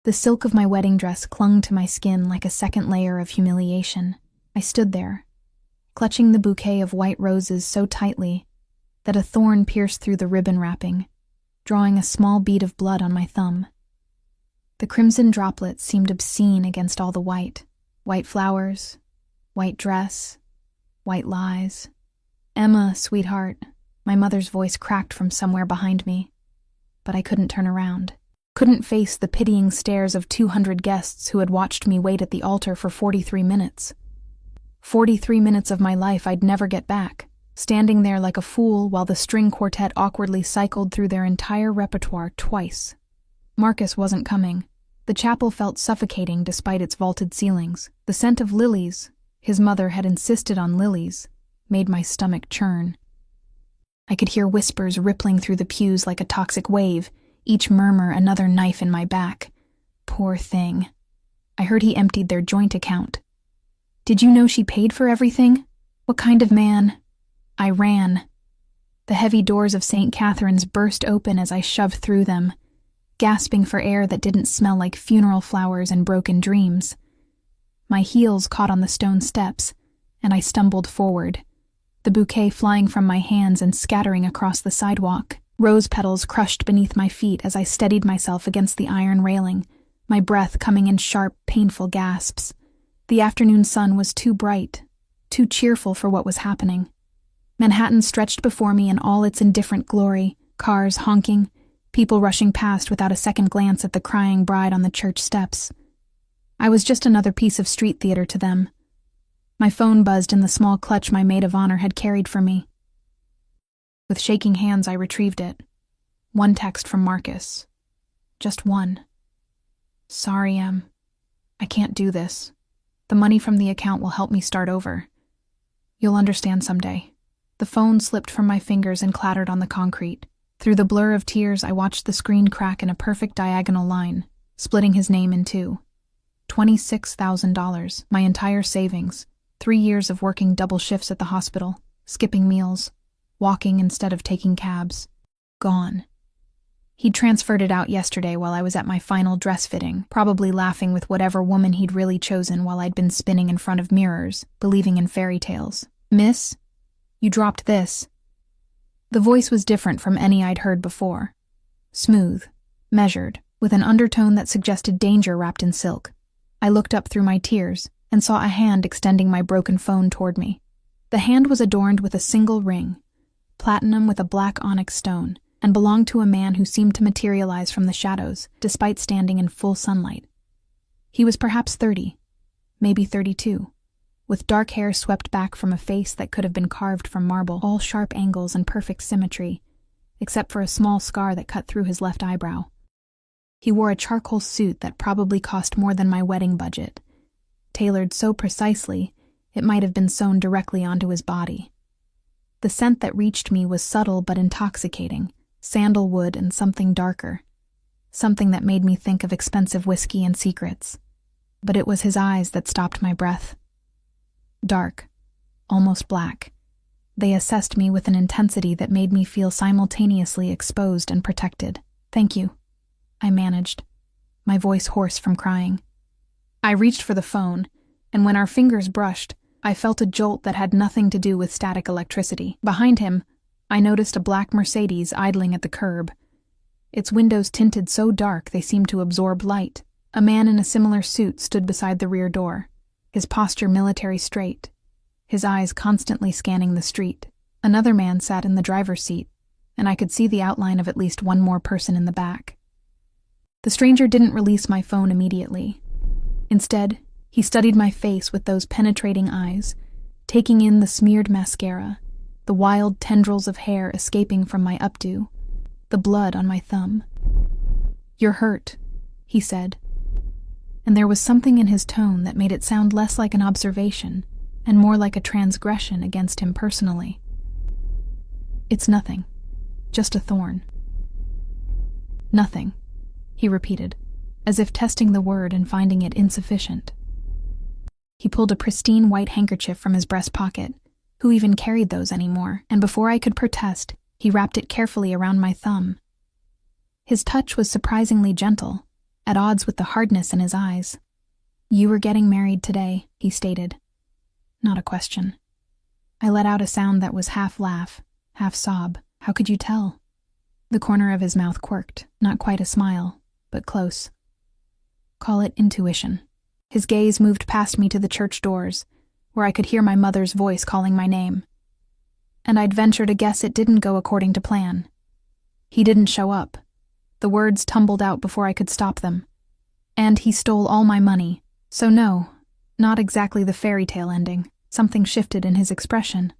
The silk of my wedding dress clung to my skin like a second layer of humiliation. I stood there, clutching the bouquet of white roses so tightly that a thorn pierced through the ribbon wrapping, drawing a small bead of blood on my thumb. The crimson droplets seemed obscene against all the white. White flowers, white dress, white lies. "Emma, sweetheart," my mother's voice cracked from somewhere behind me. But I couldn't turn around. Couldn't face the pitying stares of 200 guests who had watched me wait at the altar for 43 minutes. 43 minutes of my life I'd never get back, standing there like a fool while the string quartet awkwardly cycled through their entire repertoire twice. Marcus wasn't coming. The chapel felt suffocating despite its vaulted ceilings. The scent of lilies, his mother had insisted on lilies, made my stomach churn. I could hear whispers rippling through the pews like a toxic wave, each murmur another knife in my back. Poor thing. I heard he emptied their joint account. "Did you know she paid for everything? What kind of man?" I ran. The heavy doors of St. Catherine's burst open as I shoved through them, gasping for air that didn't smell like funeral flowers and broken dreams. My heels caught on the stone steps, and I stumbled forward, the bouquet flying from my hands and scattering across the sidewalk. Rose petals crushed beneath my feet as I steadied myself against the iron railing, my breath coming in sharp, painful gasps. The afternoon sun was too bright, too cheerful for what was happening. Manhattan stretched before me in all its indifferent glory, cars honking, people rushing past without a second glance at the crying bride on the church steps. I was just another piece of street theater to them. My phone buzzed in the small clutch my maid of honor had carried for me. With shaking hands, I retrieved it. One text from Marcus. Just one. "Sorry, Em. I can't do this. The money from the account will help me start over. You'll understand someday." The phone slipped from my fingers and clattered on the concrete. Through the blur of tears, I watched the screen crack in a perfect diagonal line, splitting his name in two. $26,000, my entire savings, 3 years of working double shifts at the hospital, skipping meals, walking instead of taking cabs. Gone. He'd transferred it out yesterday while I was at my final dress fitting, probably laughing with whatever woman he'd really chosen while I'd been spinning in front of mirrors, believing in fairy tales. "Miss, you dropped this." The voice was different from any I'd heard before. Smooth, measured, with an undertone that suggested danger wrapped in silk. I looked up through my tears and saw a hand extending my broken phone toward me. The hand was adorned with a single ring, platinum with a black onyx stone, and belonged to a man who seemed to materialize from the shadows, despite standing in full sunlight. He was perhaps 30, maybe 32, with dark hair swept back from a face that could have been carved from marble, all sharp angles and perfect symmetry, except for a small scar that cut through his left eyebrow. He wore a charcoal suit that probably cost more than my wedding budget, tailored so precisely it might have been sewn directly onto his body. The scent that reached me was subtle but intoxicating, sandalwood and something darker, something that made me think of expensive whiskey and secrets. But it was his eyes that stopped my breath. Dark, almost black. They assessed me with an intensity that made me feel simultaneously exposed and protected. "Thank you," I managed, my voice hoarse from crying. I reached for the phone, and when our fingers brushed, I felt a jolt that had nothing to do with static electricity. Behind him, I noticed a black Mercedes idling at the curb. Its windows tinted so dark they seemed to absorb light. A man in a similar suit stood beside the rear door, his posture military straight, his eyes constantly scanning the street. Another man sat in the driver's seat, and I could see the outline of at least one more person in the back. The stranger didn't release my phone immediately. Instead, he studied my face with those penetrating eyes, taking in the smeared mascara, the wild tendrils of hair escaping from my updo, the blood on my thumb. "You're hurt," he said, and there was something in his tone that made it sound less like an observation and more like a transgression against him personally. "It's nothing, just a thorn." "Nothing," he repeated, as if testing the word and finding it insufficient. He pulled a pristine white handkerchief from his breast pocket. Who even carried those anymore? And before I could protest, he wrapped it carefully around my thumb. His touch was surprisingly gentle, at odds with the hardness in his eyes. "You were getting married today," he stated. Not a question. I let out a sound that was half laugh, half sob. "How could you tell?" The corner of his mouth quirked, not quite a smile, but close. Call it intuition. His gaze moved past me to the church doors, where I could hear my mother's voice calling my name. And I'd venture to guess it didn't go according to plan. He didn't show up. The words tumbled out before I could stop them. And he stole all my money. So no, not exactly the fairy tale ending. Something shifted in his expression.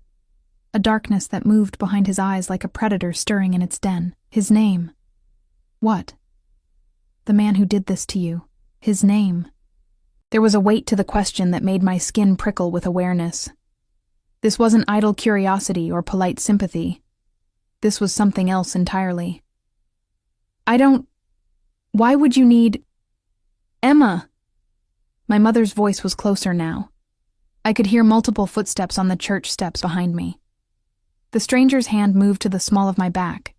A darkness that moved behind his eyes like a predator stirring in its den. His name. What? The man who did this to you. His name. There was a weight to the question that made my skin prickle with awareness. This wasn't idle curiosity or polite sympathy. This was something else entirely. Why would you need... Emma! My mother's voice was closer now. I could hear multiple footsteps on the church steps behind me. The stranger's hand moved to the small of my back,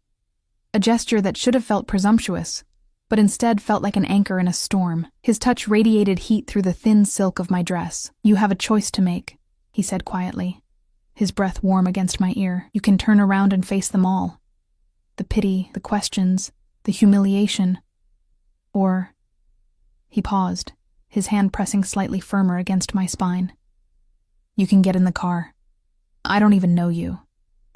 a gesture that should have felt presumptuous, but instead felt like an anchor in a storm. His touch radiated heat through the thin silk of my dress. "You have a choice to make," he said quietly, his breath warm against my ear. "You can turn around and face them all. The pity, the questions, the humiliation. Or..." He paused, his hand pressing slightly firmer against my spine. "You can get in the car. I don't even know you."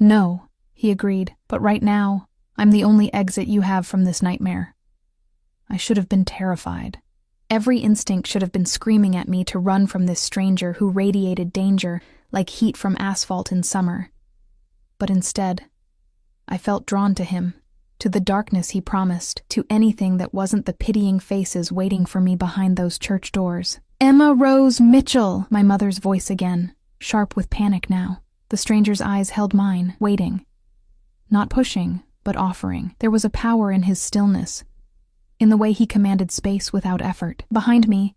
"No," he agreed, "but right now, I'm the only exit you have from this nightmare." I should have been terrified. Every instinct should have been screaming at me to run from this stranger who radiated danger like heat from asphalt in summer. But instead, I felt drawn to him, to the darkness he promised, to anything that wasn't the pitying faces waiting for me behind those church doors. "Emma Rose Mitchell!" My mother's voice again, sharp with panic now. The stranger's eyes held mine, waiting. Not pushing, but offering. There was a power in his stillness, in the way he commanded space without effort. Behind me,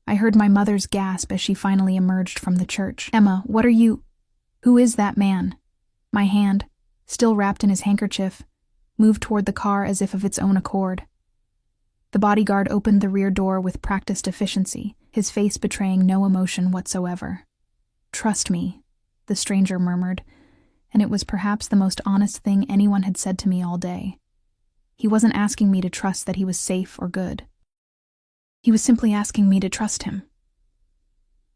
I heard my mother's gasp as she finally emerged from the church. "Emma, what are you... Who is that man?" My hand, still wrapped in his handkerchief, moved toward the car as if of its own accord. The bodyguard opened the rear door with practiced efficiency, his face betraying no emotion whatsoever. "Trust me," the stranger murmured, and it was perhaps the most honest thing anyone had said to me all day. He wasn't asking me to trust that he was safe or good. He was simply asking me to trust him.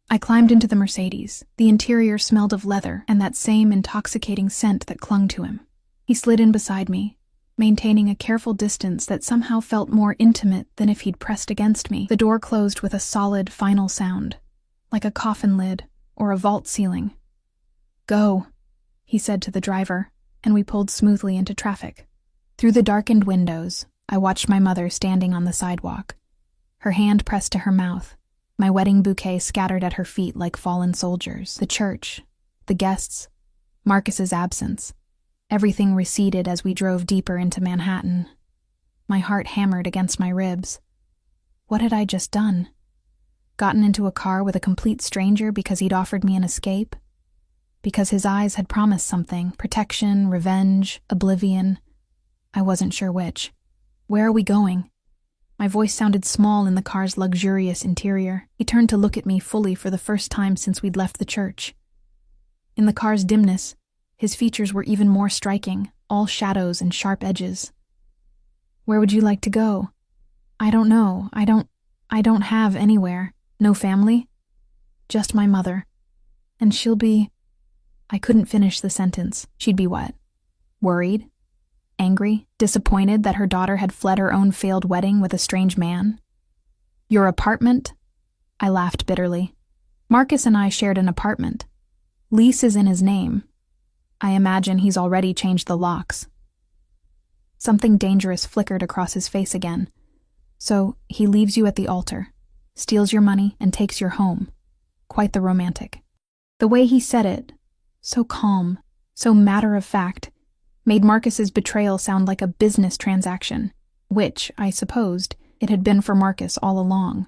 I climbed into the Mercedes. The interior smelled of leather and that same intoxicating scent that clung to him. He slid in beside me, maintaining a careful distance that somehow felt more intimate than if he'd pressed against me. The door closed with a solid, final sound, like a coffin lid or a vault ceiling. "Go," he said to the driver, and we pulled smoothly into traffic. Through the darkened windows, I watched my mother standing on the sidewalk, her hand pressed to her mouth, my wedding bouquet scattered at her feet like fallen soldiers. The church, the guests, Marcus's absence. Everything receded as we drove deeper into Manhattan. My heart hammered against my ribs. What had I just done? Gotten into a car with a complete stranger because he'd offered me an escape? Because his eyes had promised something, protection, revenge, oblivion. I wasn't sure which. "Where are we going?" My voice sounded small in the car's luxurious interior. He turned to look at me fully for the first time since we'd left the church. In the car's dimness, his features were even more striking, all shadows and sharp edges. "Where would you like to go?" "I don't know. I don't have anywhere. No family? Just my mother. And she'll be..." I couldn't finish the sentence. She'd be what? Worried? Angry? Disappointed that her daughter had fled her own failed wedding with a strange man? "Your apartment?" I laughed bitterly. Marcus and I shared an apartment. Lease is in his name. I imagine he's already changed the locks. Something dangerous flickered across his face again. "So, he leaves you at the altar, steals your money, and takes your home. Quite the romantic." The way he said it, so calm, so matter-of-fact, made Marcus's betrayal sound like a business transaction, which, I supposed, it had been for Marcus all along.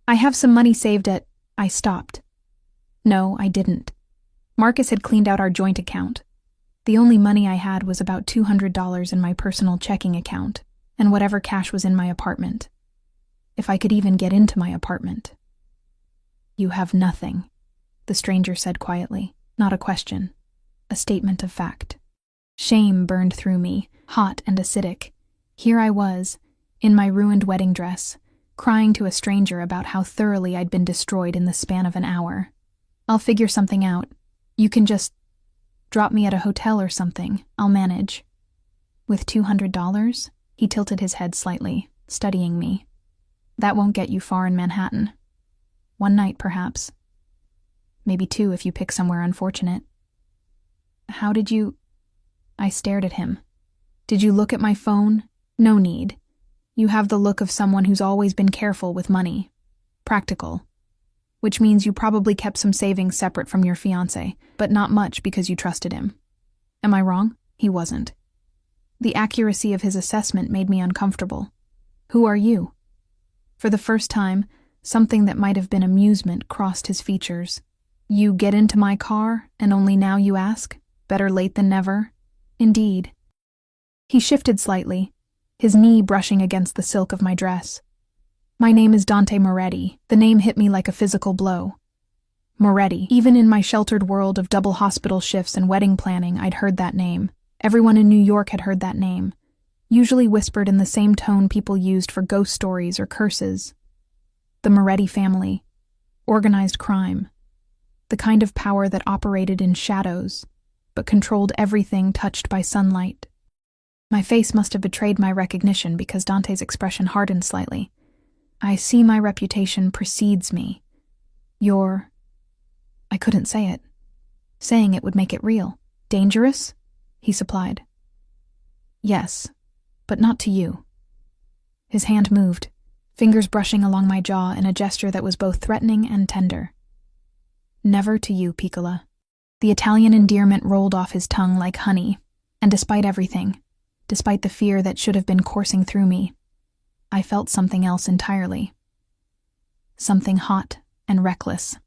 "I have some money saved at..." I stopped. No, I didn't. Marcus had cleaned out our joint account. The only money I had was about $200 in my personal checking account, and whatever cash was in my apartment. If I could even get into my apartment. "You have nothing," the stranger said quietly. Not a question, a statement of fact. Shame burned through me, hot and acidic. Here I was, in my ruined wedding dress, crying to a stranger about how thoroughly I'd been destroyed in the span of an hour. "I'll figure something out. You can just drop me at a hotel or something. I'll manage." "With $200? He tilted his head slightly, studying me. "That won't get you far in Manhattan. One night, perhaps. Maybe two if you pick somewhere unfortunate." "How did you—" I stared at him. "Did you look at my phone? No need. You have the look of someone who's always been careful with money. Practical. Which means you probably kept some savings separate from your fiancé, but not much because you trusted him. Am I wrong?" He wasn't. The accuracy of his assessment made me uncomfortable. "Who are you?" For the first time, something that might have been amusement crossed his features. "You get into my car, and only now you ask? Better late than never?" "Indeed." He shifted slightly, his knee brushing against the silk of my dress. "My name is Dante Moretti." The name hit me like a physical blow. Moretti. Even in my sheltered world of double hospital shifts and wedding planning, I'd heard that name. Everyone in New York had heard that name, usually whispered in the same tone people used for ghost stories or curses. The Moretti family. Organized crime. The kind of power that operated in shadows, but controlled everything touched by sunlight. My face must have betrayed my recognition because Dante's expression hardened slightly. "I see my reputation precedes me. You're—" I couldn't say it. Saying it would make it real. "Dangerous?" he supplied. "Yes, but not to you." His hand moved, fingers brushing along my jaw in a gesture that was both threatening and tender. "Never to you, Piccola." The Italian endearment rolled off his tongue like honey, and despite everything, despite the fear that should have been coursing through me, I felt something else entirely. Something hot and reckless.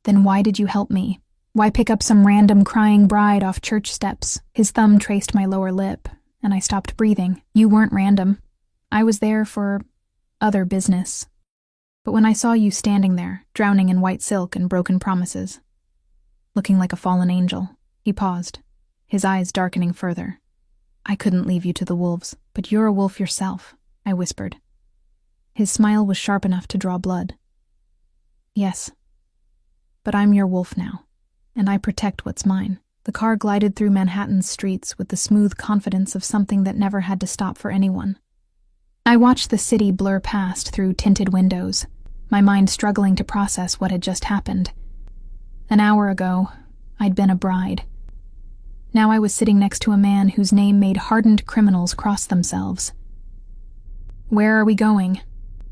"Then why did you help me? Why pick up some random crying bride off church steps?" His thumb traced my lower lip, and I stopped breathing. "You weren't random. I was there for other business. But when I saw you standing there, drowning in white silk and broken promises, looking like a fallen angel," he paused, his eyes darkening further. "I couldn't leave you to the wolves, but you're a wolf yourself," I whispered. His smile was sharp enough to draw blood. "Yes, but I'm your wolf now, and I protect what's mine." The car glided through Manhattan's streets with the smooth confidence of something that never had to stop for anyone. I watched the city blur past through tinted windows, my mind struggling to process what had just happened. An hour ago, I'd been a bride. Now I was sitting next to a man whose name made hardened criminals cross themselves. "Where are we going?"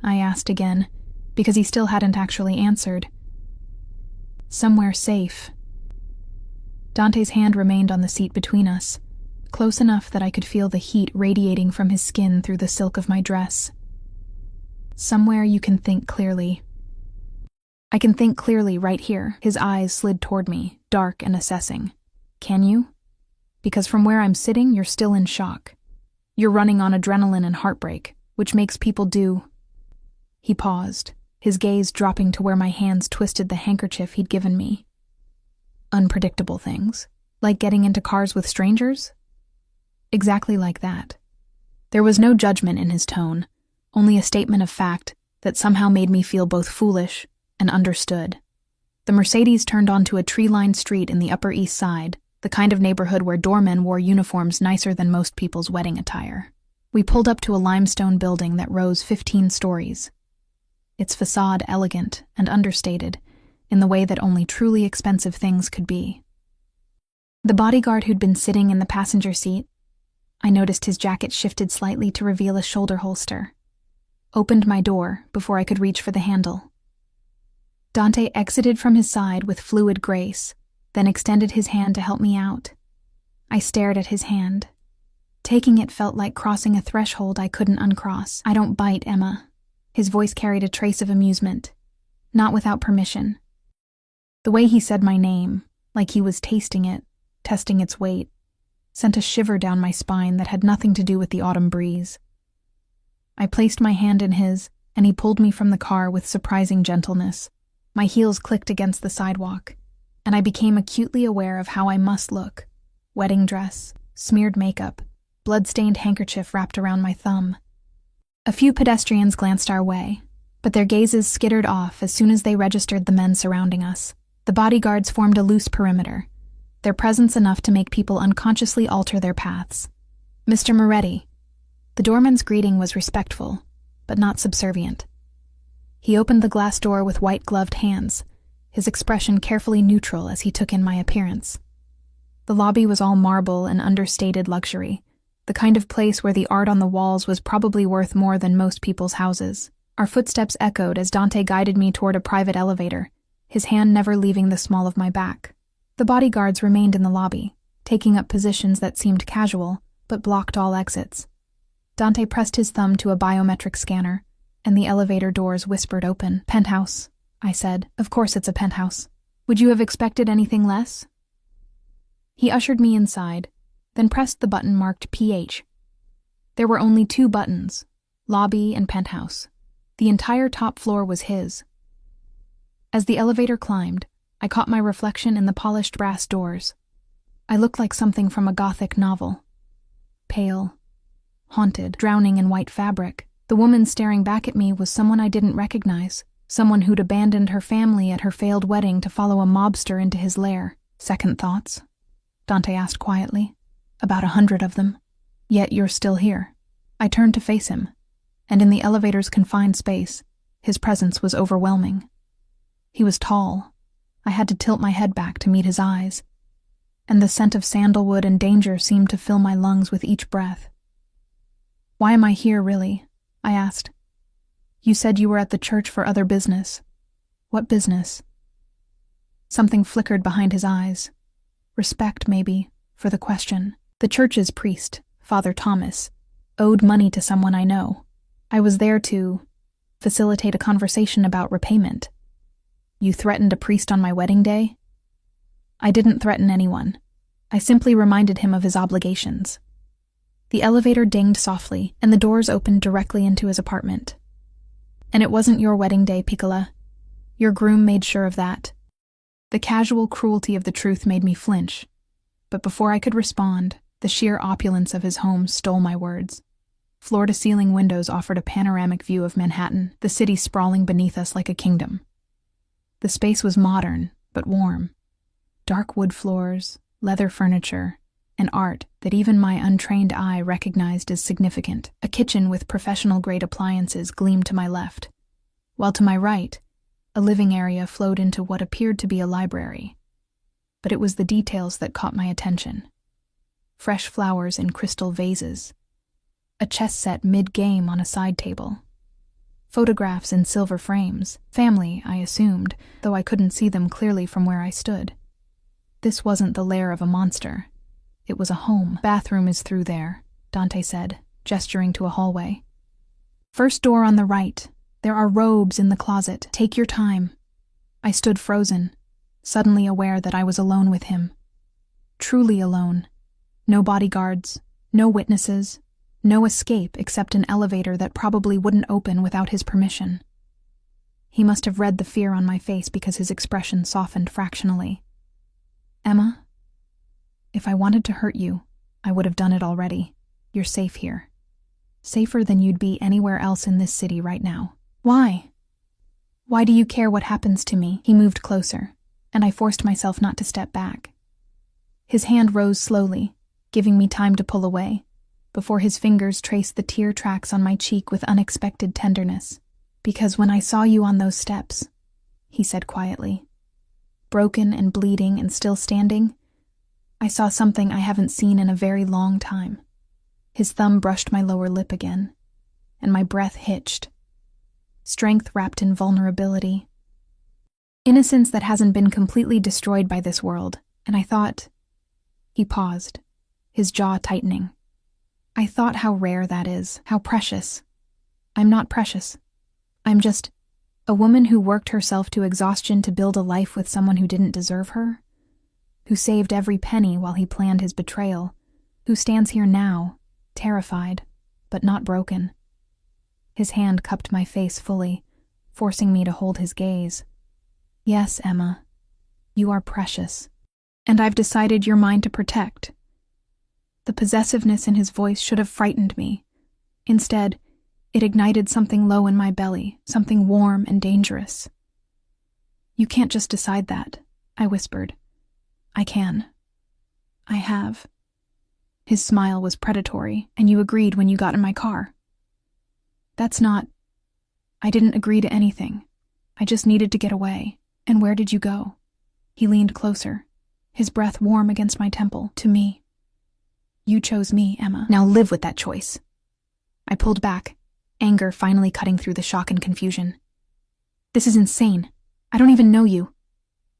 I asked again, because he still hadn't actually answered. "Somewhere safe." Dante's hand remained on the seat between us, close enough that I could feel the heat radiating from his skin through the silk of my dress. "Somewhere you can think clearly." "I can think clearly right here." His eyes slid toward me, dark and assessing. "Can you? Because from where I'm sitting, you're still in shock. You're running on adrenaline and heartbreak, which makes people do—" He paused, his gaze dropping to where my hands twisted the handkerchief he'd given me. "Unpredictable things, like getting into cars with strangers?" Exactly like that. There was no judgment in his tone, only a statement of fact that somehow made me feel both foolish and understood. The Mercedes turned onto a tree-lined street in the Upper East Side, the kind of neighborhood where doormen wore uniforms nicer than most people's wedding attire. We pulled up to a limestone building that rose 15 stories. Its facade elegant and understated, in the way that only truly expensive things could be. The bodyguard who'd been sitting in the passenger seat, I noticed his jacket shifted slightly to reveal a shoulder holster, opened my door before I could reach for the handle. Dante exited from his side with fluid grace, then extended his hand to help me out. I stared at his hand. Taking it felt like crossing a threshold I couldn't uncross. "I don't bite, Emma." His voice carried a trace of amusement, not without permission. The way he said my name, like he was tasting it, testing its weight, sent a shiver down my spine that had nothing to do with the autumn breeze. I placed my hand in his, and he pulled me from the car with surprising gentleness. My heels clicked against the sidewalk, and I became acutely aware of how I must look. Wedding dress, smeared makeup, blood-stained handkerchief wrapped around my thumb. A few pedestrians glanced our way, but their gazes skittered off as soon as they registered the men surrounding us. The bodyguards formed a loose perimeter, their presence enough to make people unconsciously alter their paths. "Mr. Moretti." The doorman's greeting was respectful, but not subservient. He opened the glass door with white-gloved hands, his expression carefully neutral as he took in my appearance. The lobby was all marble and understated luxury, the kind of place where the art on the walls was probably worth more than most people's houses. Our footsteps echoed as Dante guided me toward a private elevator, his hand never leaving the small of my back. The bodyguards remained in the lobby, taking up positions that seemed casual, but blocked all exits. Dante pressed his thumb to a biometric scanner, and the elevator doors whispered open. "Penthouse," I said. "Of course it's a penthouse. Would you have expected anything less?" He ushered me inside, then pressed the button marked PH. There were only 2 buttons, lobby and penthouse. The entire top floor was his. As the elevator climbed, I caught my reflection in the polished brass doors. I looked like something from a Gothic novel. Pale, haunted, drowning in white fabric. The woman staring back at me was someone I didn't recognize, someone who'd abandoned her family at her failed wedding to follow a mobster into his lair. "Second thoughts?" Dante asked quietly. "About 100 of them. Yet you're still here." I turned to face him, and in the elevator's confined space, his presence was overwhelming. He was tall. I had to tilt my head back to meet his eyes, and the scent of sandalwood and danger seemed to fill my lungs with each breath. "Why am I here, really?" I asked. "You said you were at the church for other business. What business?" Something flickered behind his eyes. Respect, maybe, for the question. "The church's priest, Father Thomas, owed money to someone I know. I was there to facilitate a conversation about repayment." "You threatened a priest on my wedding day?" "I didn't threaten anyone. I simply reminded him of his obligations." The elevator dinged softly, and the doors opened directly into his apartment. "And it wasn't your wedding day, Piccola. Your groom made sure of that." The casual cruelty of the truth made me flinch, but before I could respond, the sheer opulence of his home stole my words. Floor-to-ceiling windows offered a panoramic view of Manhattan, the city sprawling beneath us like a kingdom. The space was modern, but warm. Dark wood floors, leather furniture, and art that even my untrained eye recognized as significant. A kitchen with professional-grade appliances gleamed to my left, while to my right, a living area flowed into what appeared to be a library. But it was the details that caught my attention. Fresh flowers in crystal vases, a chess set mid-game on a side table, photographs in silver frames, family, I assumed, though I couldn't see them clearly from where I stood. This wasn't the lair of a monster. It was a home. "Bathroom is through there," Dante said, gesturing to a hallway. "First door on the right. There are robes in the closet. Take your time." I stood frozen, suddenly aware that I was alone with him. Truly alone. No bodyguards, no witnesses, no escape except an elevator that probably wouldn't open without his permission. He must have read the fear on my face because his expression softened fractionally. "Emma, if I wanted to hurt you, I would have done it already. You're safe here. Safer than you'd be anywhere else in this city right now." "Why? Why do you care what happens to me?" He moved closer, and I forced myself not to step back. His hand rose slowly, giving me time to pull away, before his fingers traced the tear tracks on my cheek with unexpected tenderness. "Because when I saw you on those steps," he said quietly, "broken and bleeding and still standing, I saw something I haven't seen in a very long time." His thumb brushed my lower lip again, and my breath hitched. Strength wrapped in vulnerability. Innocence that hasn't been completely destroyed by this world, and I thought... He paused, his jaw tightening. "I thought how rare that is, how precious. I'm not precious. I'm just a woman who worked herself to exhaustion to build a life with someone who didn't deserve her, who saved every penny while he planned his betrayal, who stands here now, terrified, but not broken. His hand cupped my face fully, forcing me to hold his gaze. Yes, Emma, you are precious, and I've decided you're mine to protect. The possessiveness in his voice should have frightened me. Instead, it ignited something low in my belly, something warm and dangerous. You can't just decide that, I whispered. I can. I have. His smile was predatory, and you agreed when you got in my car. That's not... I didn't agree to anything. I just needed to get away. And where did you go? He leaned closer, his breath warm against my temple, to me. You chose me, Emma. Now live with that choice. I pulled back, anger finally cutting through the shock and confusion. This is insane. I don't even know you.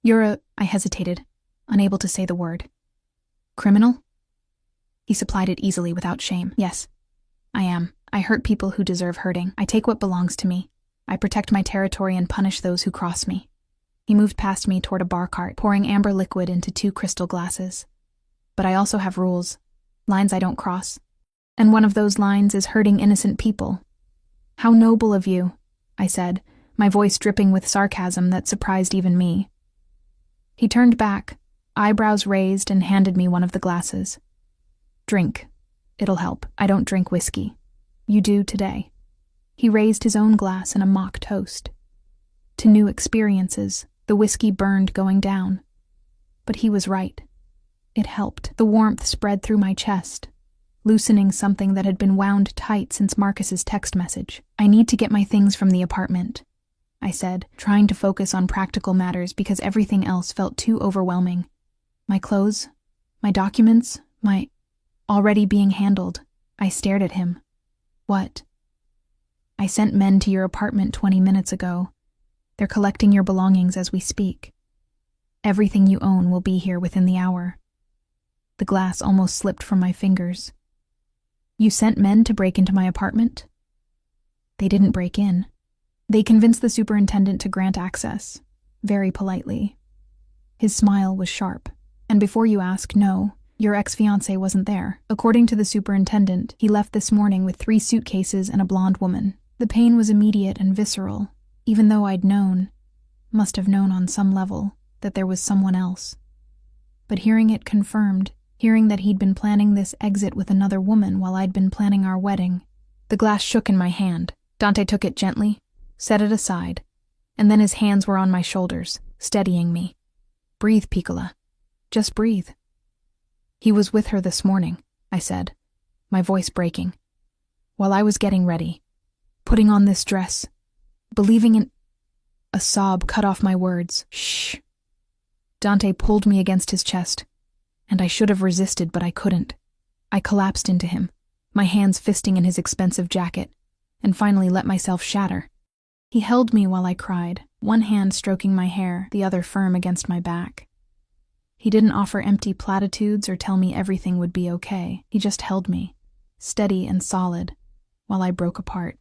I hesitated, unable to say the word. Criminal? He supplied it easily without shame. Yes, I am. I hurt people who deserve hurting. I take what belongs to me. I protect my territory and punish those who cross me. He moved past me toward a bar cart, pouring amber liquid into 2 crystal glasses. But I also have rules, lines I don't cross. And one of those lines is hurting innocent people. How noble of you, I said, my voice dripping with sarcasm that surprised even me. He turned back, eyebrows raised, and handed me one of the glasses. Drink. It'll help. I don't drink whiskey. You do today. He raised his own glass in a mock toast. To new experiences, the whiskey burned going down. But he was right. It helped. The warmth spread through my chest, loosening something that had been wound tight since Marcus's text message. I need to get my things from the apartment, I said, trying to focus on practical matters because everything else felt too overwhelming. My clothes, my documents, my... already being handled. I stared at him. What? I sent men to your apartment 20 minutes ago. They're collecting your belongings as we speak. Everything you own will be here within the hour. The glass almost slipped from my fingers. You sent men to break into my apartment? They didn't break in. They convinced the superintendent to grant access, very politely. His smile was sharp. And before you ask, no, your ex-fiancé wasn't there. According to the superintendent, he left this morning with 3 suitcases and a blonde woman. The pain was immediate and visceral, even though I'd known, must have known on some level, that there was someone else. But hearing it confirmed, hearing that he'd been planning this exit with another woman while I'd been planning our wedding. The glass shook in my hand. Dante took it gently, set it aside, and then his hands were on my shoulders, steadying me. Breathe, Piccola. Just breathe. He was with her this morning, I said, my voice breaking. While I was getting ready, putting on this dress, believing in... A sob cut off my words. Shh. Dante pulled me against his chest, and I should have resisted, but I couldn't. I collapsed into him, my hands fisting in his expensive jacket, and finally let myself shatter. He held me while I cried, one hand stroking my hair, the other firm against my back. He didn't offer empty platitudes or tell me everything would be okay. He just held me, steady and solid, while I broke apart.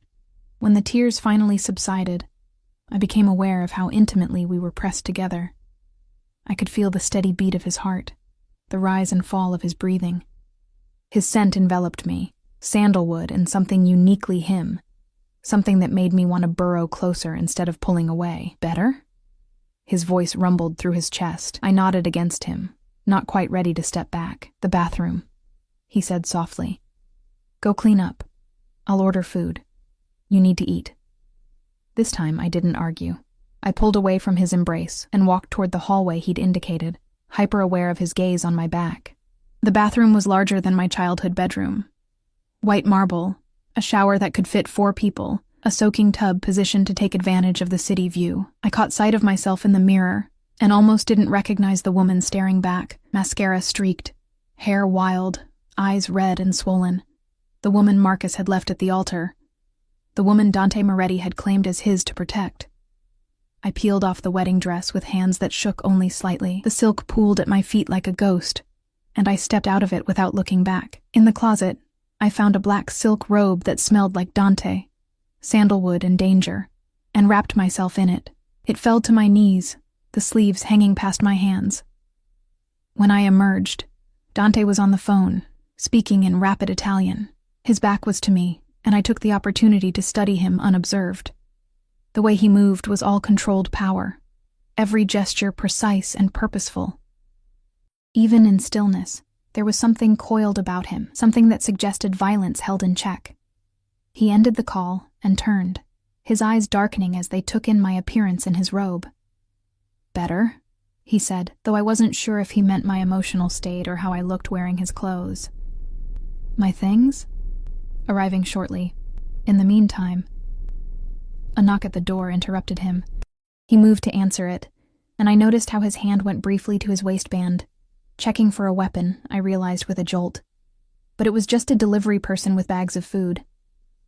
When the tears finally subsided, I became aware of how intimately we were pressed together. I could feel the steady beat of his heart, the rise and fall of his breathing. His scent enveloped me, sandalwood and something uniquely him, something that made me want to burrow closer instead of pulling away. Better? His voice rumbled through his chest. I nodded against him, not quite ready to step back. The bathroom, he said softly. Go clean up. I'll order food. You need to eat. This time I didn't argue. I pulled away from his embrace and walked toward the hallway he'd indicated, hyper-aware of his gaze on my back. The bathroom was larger than my childhood bedroom. White marble, a shower that could fit 4 people, a soaking tub positioned to take advantage of the city view. I caught sight of myself in the mirror and almost didn't recognize the woman staring back, mascara streaked, hair wild, eyes red and swollen. The woman Marcus had left at the altar. The woman Dante Moretti had claimed as his to protect. I peeled off the wedding dress with hands that shook only slightly. The silk pooled at my feet like a ghost, and I stepped out of it without looking back. In the closet, I found a black silk robe that smelled like Dante, sandalwood and danger, and wrapped myself in it. It fell to my knees, the sleeves hanging past my hands. When I emerged, Dante was on the phone, speaking in rapid Italian. His back was to me, and I took the opportunity to study him unobserved. The way he moved was all controlled power, every gesture precise and purposeful. Even in stillness, there was something coiled about him, something that suggested violence held in check. He ended the call and turned, his eyes darkening as they took in my appearance in his robe. "Better?" he said, though I wasn't sure if he meant my emotional state or how I looked wearing his clothes. "My things?" Arriving shortly. In the meantime. A knock at the door interrupted him. He moved to answer it, and I noticed how his hand went briefly to his waistband. Checking for a weapon, I realized with a jolt. But it was just a delivery person with bags of food.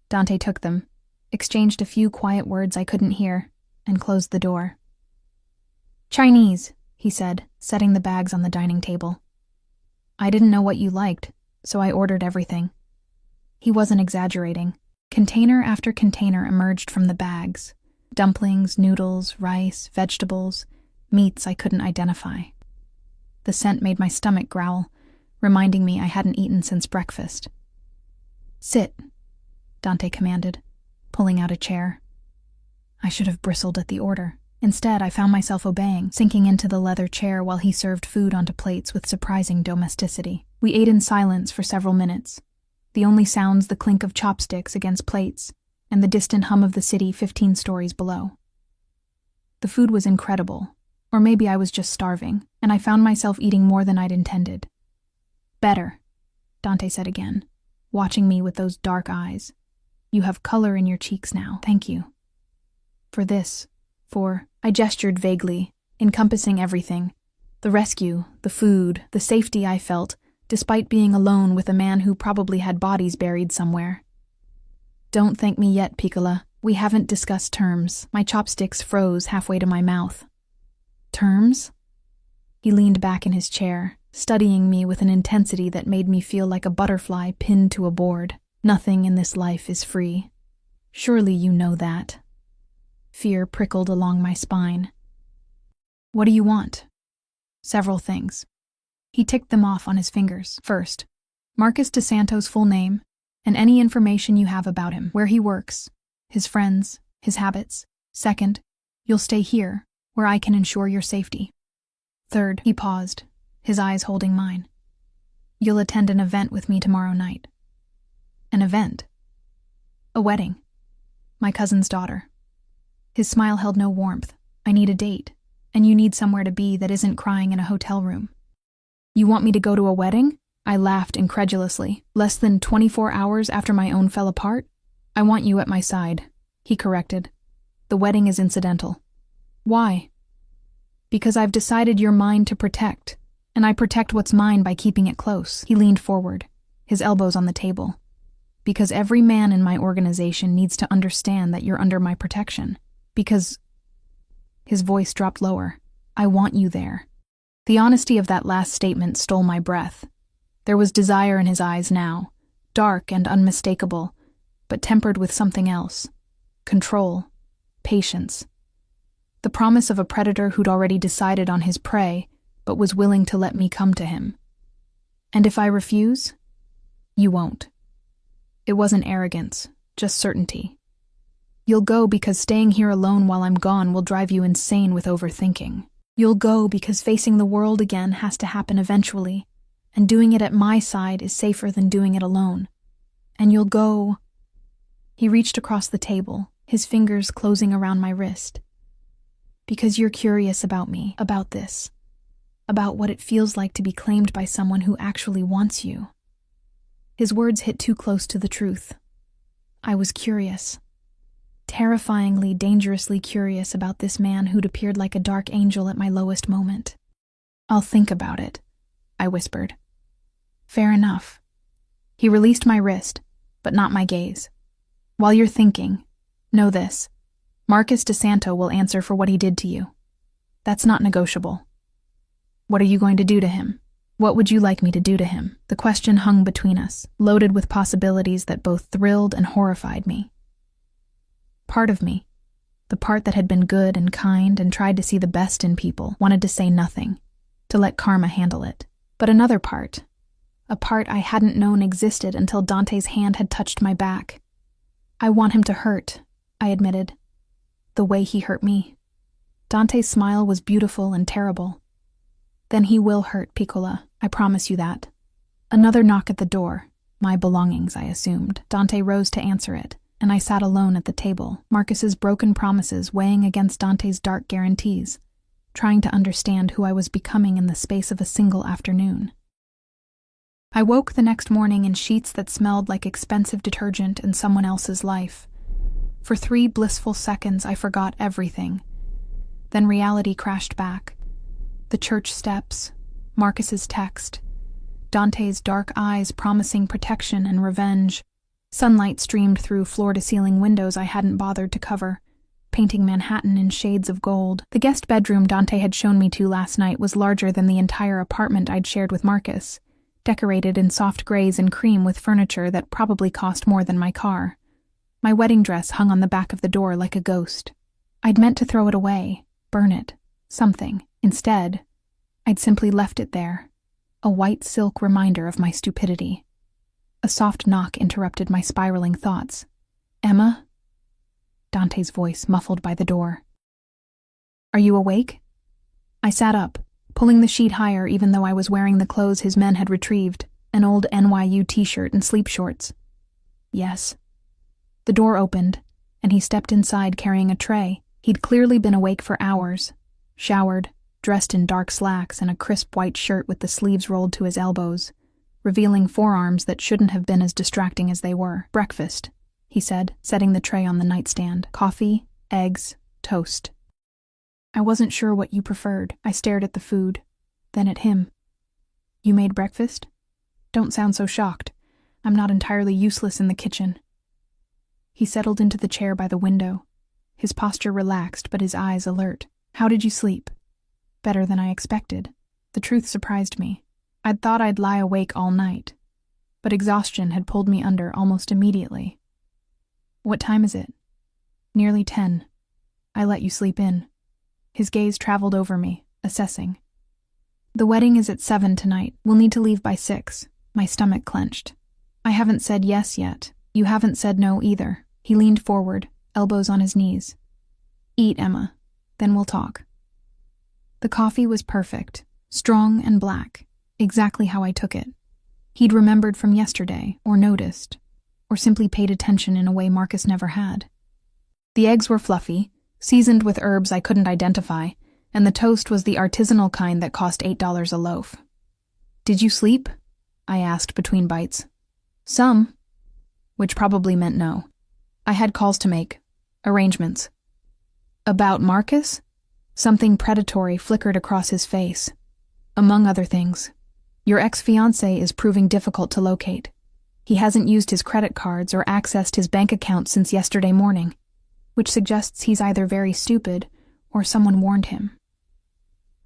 Dante took them, exchanged a few quiet words I couldn't hear, and closed the door. "Chinese," he said, setting the bags on the dining table. "I didn't know what you liked, so I ordered everything." He wasn't exaggerating. Container after container emerged from the bags. Dumplings, noodles, rice, vegetables, meats I couldn't identify. The scent made my stomach growl, reminding me I hadn't eaten since breakfast. "Sit," Dante commanded, pulling out a chair. I should have bristled at the order. Instead, I found myself obeying, sinking into the leather chair while he served food onto plates with surprising domesticity. We ate in silence for several minutes, the only sounds the clink of chopsticks against plates and the distant hum of the city 15 stories below. The food was incredible, or maybe I was just starving, and I found myself eating more than I'd intended. "Better," Dante said again, watching me with those dark eyes. "You have color in your cheeks now, thank you. For this, I gestured vaguely, encompassing everything. The rescue, the food, the safety I felt, despite being alone with a man who probably had bodies buried somewhere. "Don't thank me yet, Piccola. We haven't discussed terms." My chopsticks froze halfway to my mouth. "Terms?" He leaned back in his chair, studying me with an intensity that made me feel like a butterfly pinned to a board. "Nothing in this life is free. Surely you know that." Fear prickled along my spine. "What do you want?" "Several things." He ticked them off on his fingers. "First, Marcus DeSanto's full name, and any information you have about him, where he works, his friends, his habits. Second, you'll stay here, where I can ensure your safety. Third," he paused, his eyes holding mine, "you'll attend an event with me tomorrow night." "An event?" "A wedding. My cousin's daughter." His smile held no warmth. "I need a date, and you need somewhere to be that isn't crying in a hotel room." "You want me to go to a wedding?" I laughed incredulously. "Less than 24 hours after my own fell apart?" "I want you at my side," he corrected. "The wedding is incidental." "Why?" "Because I've decided you're mine to protect, and I protect what's mine by keeping it close." He leaned forward, his elbows on the table. "Because every man in my organization needs to understand that you're under my protection. Because—" His voice dropped lower. "I want you there." The honesty of that last statement stole my breath. There was desire in his eyes now, dark and unmistakable, but tempered with something else. Control. Patience. The promise of a predator who'd already decided on his prey, but was willing to let me come to him. "And if I refuse?" "You won't." It wasn't arrogance, just certainty. "You'll go because staying here alone while I'm gone will drive you insane with overthinking. You'll go because facing the world again has to happen eventually, and doing it at my side is safer than doing it alone. And you'll go—" He reached across the table, his fingers closing around my wrist. "Because you're curious about me, about this, about what it feels like to be claimed by someone who actually wants you." His words hit too close to the truth. I was curious. Terrifyingly, dangerously curious about this man who'd appeared like a dark angel at my lowest moment. "I'll think about it," I whispered. "Fair enough." He released my wrist, but not my gaze. "While you're thinking, know this. Marcus DeSanto will answer for what he did to you. That's not negotiable." "What are you going to do to him? What would you like me to do to him?" The question hung between us, loaded with possibilities that both thrilled and horrified me. Part of me, the part that had been good and kind and tried to see the best in people, wanted to say nothing, to let karma handle it. But another part, a part I hadn't known existed until Dante's hand had touched my back. I want him to hurt, I admitted. The way he hurt me. Dante's smile was beautiful and terrible. Then he will hurt, Piccola, I promise you that. Another knock at the door. My belongings, I assumed. Dante rose to answer it, and I sat alone at the table, Marcus's broken promises weighing against Dante's dark guarantees, trying to understand who I was becoming in the space of a single afternoon. I woke the next morning in sheets that smelled like expensive detergent in someone else's life. For 3 blissful seconds, I forgot everything. Then reality crashed back. The church steps, Marcus's text, Dante's dark eyes promising protection and revenge. Sunlight streamed through floor-to-ceiling windows I hadn't bothered to cover, painting Manhattan in shades of gold. The guest bedroom Dante had shown me to last night was larger than the entire apartment I'd shared with Marcus, decorated in soft grays and cream with furniture that probably cost more than my car. My wedding dress hung on the back of the door like a ghost. I'd meant to throw it away, burn it, something. Instead, I'd simply left it there, a white silk reminder of my stupidity. A soft knock interrupted my spiraling thoughts. "Emma?" Dante's voice muffled by the door. "Are you awake?" I sat up, pulling the sheet higher even though I was wearing the clothes his men had retrieved, an old NYU t-shirt and sleep shorts. "Yes." The door opened, and he stepped inside carrying a tray. He'd clearly been awake for hours, showered, dressed in dark slacks and a crisp white shirt with the sleeves rolled to his elbows, revealing forearms that shouldn't have been as distracting as they were. "Breakfast," he said, setting the tray on the nightstand. "Coffee, eggs, toast." I wasn't sure what you preferred. I stared at the food, then at him. "You made breakfast?" "Don't sound so shocked. I'm not entirely useless in the kitchen." He settled into the chair by the window, his posture relaxed but his eyes alert. "How did you sleep?" "Better than I expected." The truth surprised me. I'd thought I'd lie awake all night, but exhaustion had pulled me under almost immediately. "What time is it?" "Nearly 10. I let you sleep in." His gaze traveled over me, assessing. "The wedding is at 7 tonight. We'll need to leave by 6. My stomach clenched. "I haven't said yes yet. You haven't said no either." He leaned forward, elbows on his knees. "Eat, Emma. Then we'll talk." The coffee was perfect, strong and black, exactly how I took it. He'd remembered from yesterday, or noticed, or simply paid attention in a way Marcus never had. The eggs were fluffy, seasoned with herbs I couldn't identify, and the toast was the artisanal kind that cost $8 a loaf. "Did you sleep?" I asked between bites. "Some," which probably meant no. I had calls to make, arrangements. "About Marcus?" Something predatory flickered across his face. "Among other things. Your ex-fiancé is proving difficult to locate. He hasn't used his credit cards or accessed his bank account since yesterday morning, which suggests he's either very stupid or someone warned him."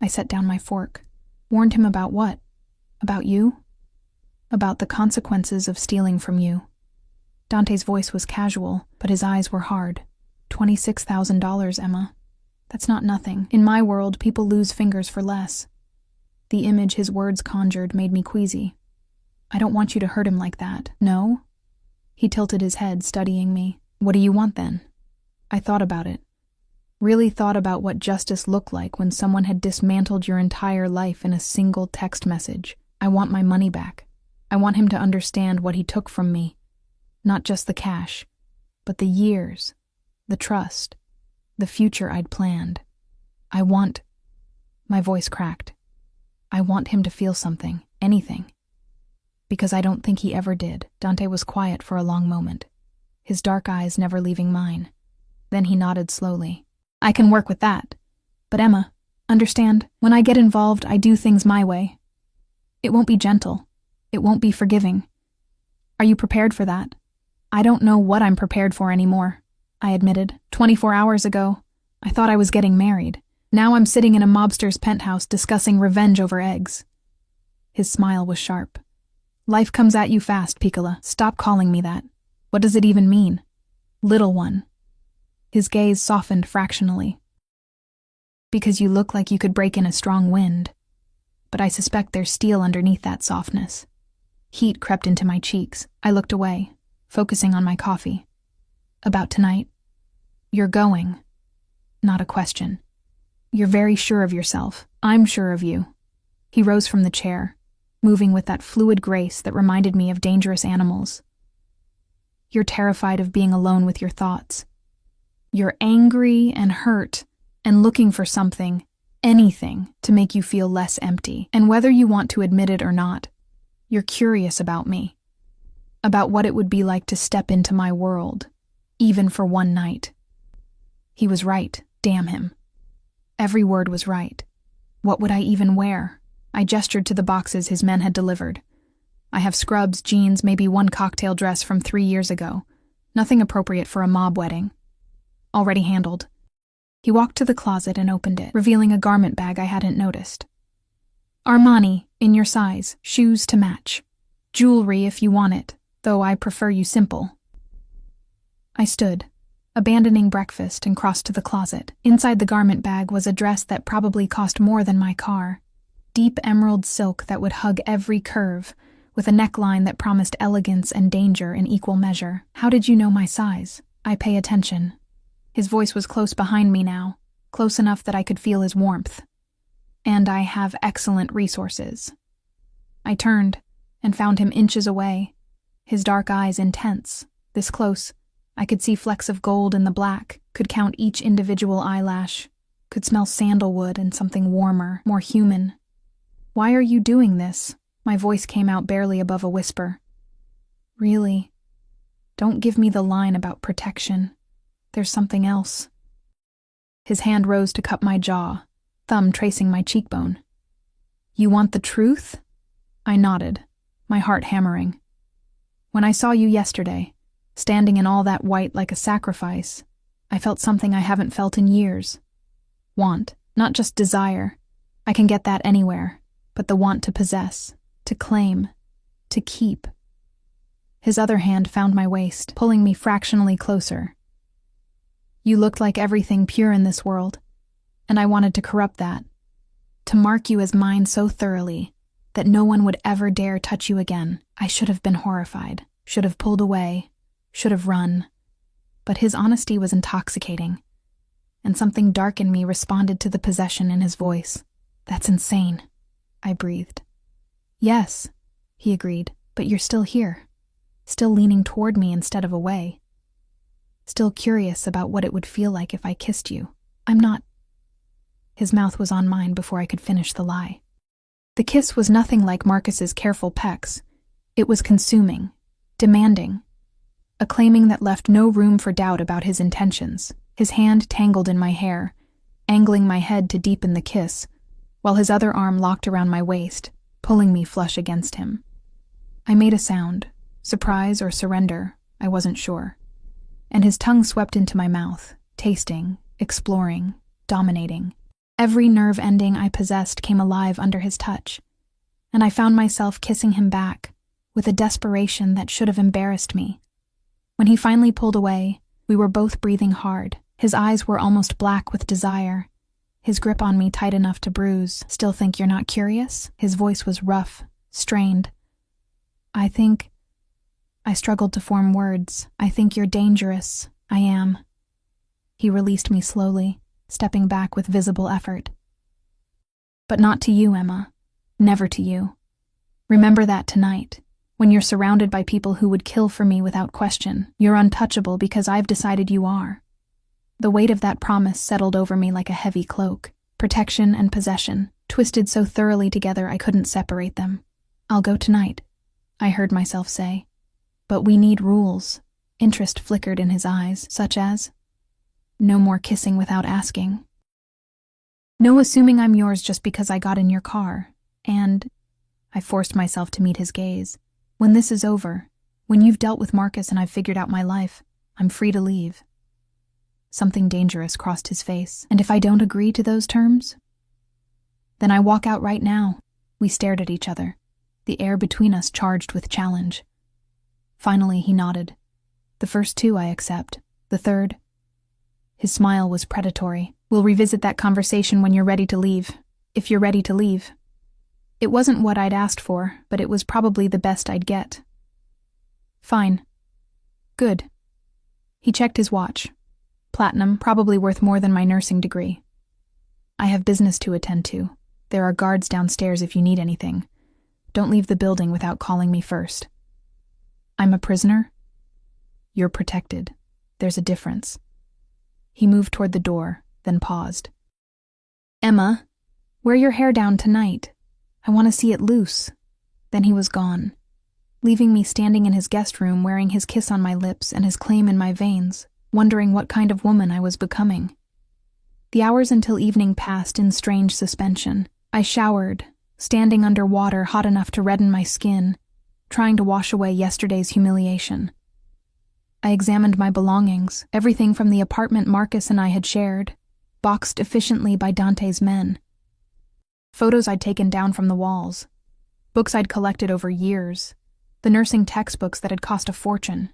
I set down my fork. "Warned him about what? About you?" "About the consequences of stealing from you." Dante's voice was casual, but his eyes were hard. $26,000, Emma. That's not nothing. In my world, people lose fingers for less. The image his words conjured made me queasy. "I don't want you to hurt him like that." "No?" He tilted his head, studying me. "What do you want then?" I thought about it. Really thought about what justice looked like when someone had dismantled your entire life in a single text message. I want my money back. I want him to understand what he took from me. Not just the cash, but the years, the trust, the future I'd planned. I want... My voice cracked. I want him to feel something, anything. Because I don't think he ever did. Dante was quiet for a long moment, his dark eyes never leaving mine. Then he nodded slowly. "I can work with that. But Emma, understand, when I get involved, I do things my way. It won't be gentle. It won't be forgiving. Are you prepared for that?" "I don't know what I'm prepared for anymore," I admitted. 24 hours ago, I thought I was getting married. Now I'm sitting in a mobster's penthouse discussing revenge over eggs. His smile was sharp. "Life comes at you fast, Piccola. Stop calling me that. What does it even mean? Little one." His gaze softened fractionally. "Because you look like you could break in a strong wind. But I suspect there's steel underneath that softness. Heat crept into my cheeks. I looked away, focusing on my coffee. About tonight? You're going. Not a question. You're very sure of yourself. I'm sure of you. He rose from the chair, moving with that fluid grace that reminded me of dangerous animals. You're terrified of being alone with your thoughts. You're angry and hurt and looking for something, anything, to make you feel less empty. And whether you want to admit it or not, you're curious about me, about what it would be like to step into my world, even for one night. He was right, damn him. Every word was right. What would I even wear? I gestured to the boxes his men had delivered. I have scrubs, jeans, maybe one cocktail dress from 3 years ago. Nothing appropriate for a mob wedding. Already handled. He walked to the closet and opened it, revealing a garment bag I hadn't noticed. Armani, in your size, shoes to match. Jewelry if you want it, though I prefer you simple. I stood, abandoning breakfast, and crossed to the closet. Inside the garment bag was a dress that probably cost more than my car. Deep emerald silk that would hug every curve, with a neckline that promised elegance and danger in equal measure. How did you know my size? I pay attention. His voice was close behind me now, close enough that I could feel his warmth. And I have excellent resources. I turned and found him inches away, his dark eyes intense. This close, I could see flecks of gold in the black, could count each individual eyelash, could smell sandalwood and something warmer, more human. Why are you doing this? My voice came out barely above a whisper. Really? Don't give me the line about protection. There's something else. His hand rose to cup my jaw, thumb tracing my cheekbone. You want the truth? I nodded, my heart hammering. When I saw you yesterday, standing in all that white like a sacrifice, I felt something I haven't felt in years. Want, not just desire. I can get that anywhere, but the want to possess, to claim, to keep. His other hand found my waist, pulling me fractionally closer. You looked like everything pure in this world, and I wanted to corrupt that, to mark you as mine so thoroughly that no one would ever dare touch you again. I should have been horrified, should have pulled away, should have run. But his honesty was intoxicating, and something dark in me responded to the possession in his voice. That's insane, I breathed. Yes, he agreed, but you're still here, still leaning toward me instead of away. Still curious about what it would feel like if I kissed you. I'm not. His mouth was on mine before I could finish the lie. The kiss was nothing like Marcus's careful pecks. It was consuming, demanding, a claiming that left no room for doubt about his intentions. His hand tangled in my hair, angling my head to deepen the kiss, while his other arm locked around my waist, pulling me flush against him. I made a sound, surprise or surrender, I wasn't sure. And his tongue swept into my mouth, tasting, exploring, dominating. Every nerve ending I possessed came alive under his touch, and I found myself kissing him back, with a desperation that should have embarrassed me. When he finally pulled away, we were both breathing hard. His eyes were almost black with desire, his grip on me tight enough to bruise. Still think you're not curious? His voice was rough, strained. I struggled to form words. I think you're dangerous. I am. He released me slowly, stepping back with visible effort. But not to you, Emma. Never to you. Remember that tonight, when you're surrounded by people who would kill for me without question. You're untouchable because I've decided you are. The weight of that promise settled over me like a heavy cloak. Protection and possession, twisted so thoroughly together I couldn't separate them. I'll go tonight, I heard myself say. But we need rules. Interest flickered in his eyes, such as, no more kissing without asking. No assuming I'm yours just because I got in your car. And I forced myself to meet his gaze. When this is over, when you've dealt with Marcus and I've figured out my life, I'm free to leave. Something dangerous crossed his face. And if I don't agree to those terms? Then I walk out right now. We stared at each other, the air between us charged with challenge. Finally, he nodded. The first two I accept. The third? His smile was predatory. We'll revisit that conversation when you're ready to leave. If you're ready to leave. It wasn't what I'd asked for, but it was probably the best I'd get. Fine. Good. He checked his watch. Platinum, probably worth more than my nursing degree. I have business to attend to. There are guards downstairs if you need anything. Don't leave the building without calling me first. I'm a prisoner? You're protected. There's a difference. He moved toward the door, then paused. Emma, wear your hair down tonight. I want to see it loose. Then he was gone, leaving me standing in his guest room wearing his kiss on my lips and his claim in my veins, wondering what kind of woman I was becoming. The hours until evening passed in strange suspension. I showered, standing under water hot enough to redden my skin, trying to wash away yesterday's humiliation. I examined my belongings, everything from the apartment Marcus and I had shared, boxed efficiently by Dante's men. Photos I'd taken down from the walls, books I'd collected over years, the nursing textbooks that had cost a fortune.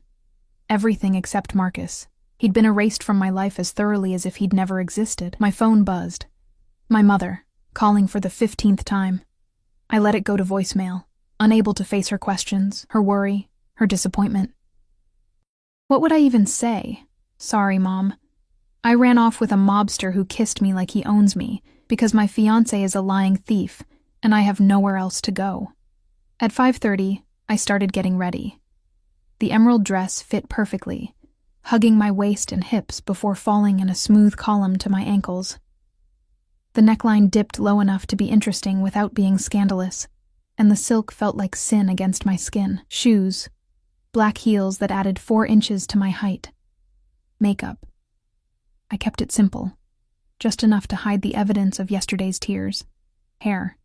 Everything except Marcus. He'd been erased from my life as thoroughly as if he'd never existed. My phone buzzed. My mother, calling for the 15th time. I let it go to voicemail, unable to face her questions, her worry, her disappointment. What would I even say? Sorry, Mom. I ran off with a mobster who kissed me like he owns me because my fiancé is a lying thief and I have nowhere else to go. At 5:30, I started getting ready. The emerald dress fit perfectly, hugging my waist and hips before falling in a smooth column to my ankles. The neckline dipped low enough to be interesting without being scandalous, and the silk felt like sin against my skin. Shoes, black heels that added 4 inches to my height. Makeup. I kept it simple, just enough to hide the evidence of yesterday's tears. Hair.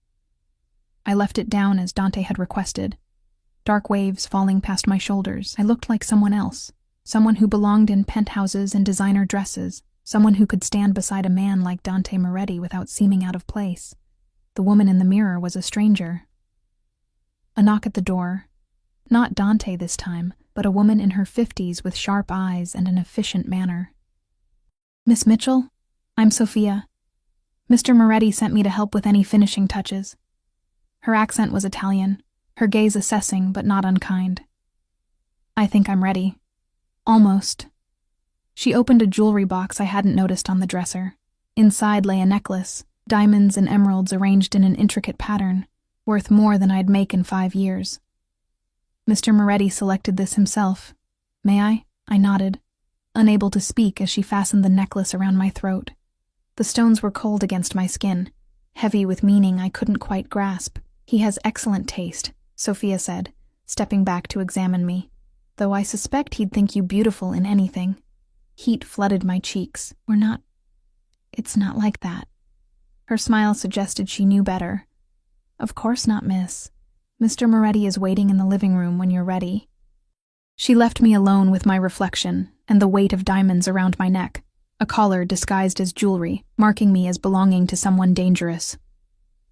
I left it down as Dante had requested. Dark waves falling past my shoulders. I looked like someone else, someone who belonged in penthouses and designer dresses, someone who could stand beside a man like Dante Moretti without seeming out of place. The woman in the mirror was a stranger. A knock at the door. Not Dante this time, but a woman in her 50s with sharp eyes and an efficient manner. Miss Mitchell? I'm Sophia. Mr. Moretti sent me to help with any finishing touches. Her accent was Italian, her gaze assessing but not unkind. I think I'm ready. Almost. She opened a jewelry box I hadn't noticed on the dresser. Inside lay a necklace, diamonds and emeralds arranged in an intricate pattern, worth more than I'd make in 5 years. Mr. Moretti selected this himself. May I? I nodded, unable to speak as she fastened the necklace around my throat. The stones were cold against my skin, heavy with meaning I couldn't quite grasp. He has excellent taste, Sophia said, stepping back to examine me, though I suspect he'd think you beautiful in anything. Heat flooded my cheeks. It's not like that. Her smile suggested she knew better. Of course not, miss. Mr. Moretti is waiting in the living room when you're ready. She left me alone with my reflection and the weight of diamonds around my neck, a collar disguised as jewelry, marking me as belonging to someone dangerous.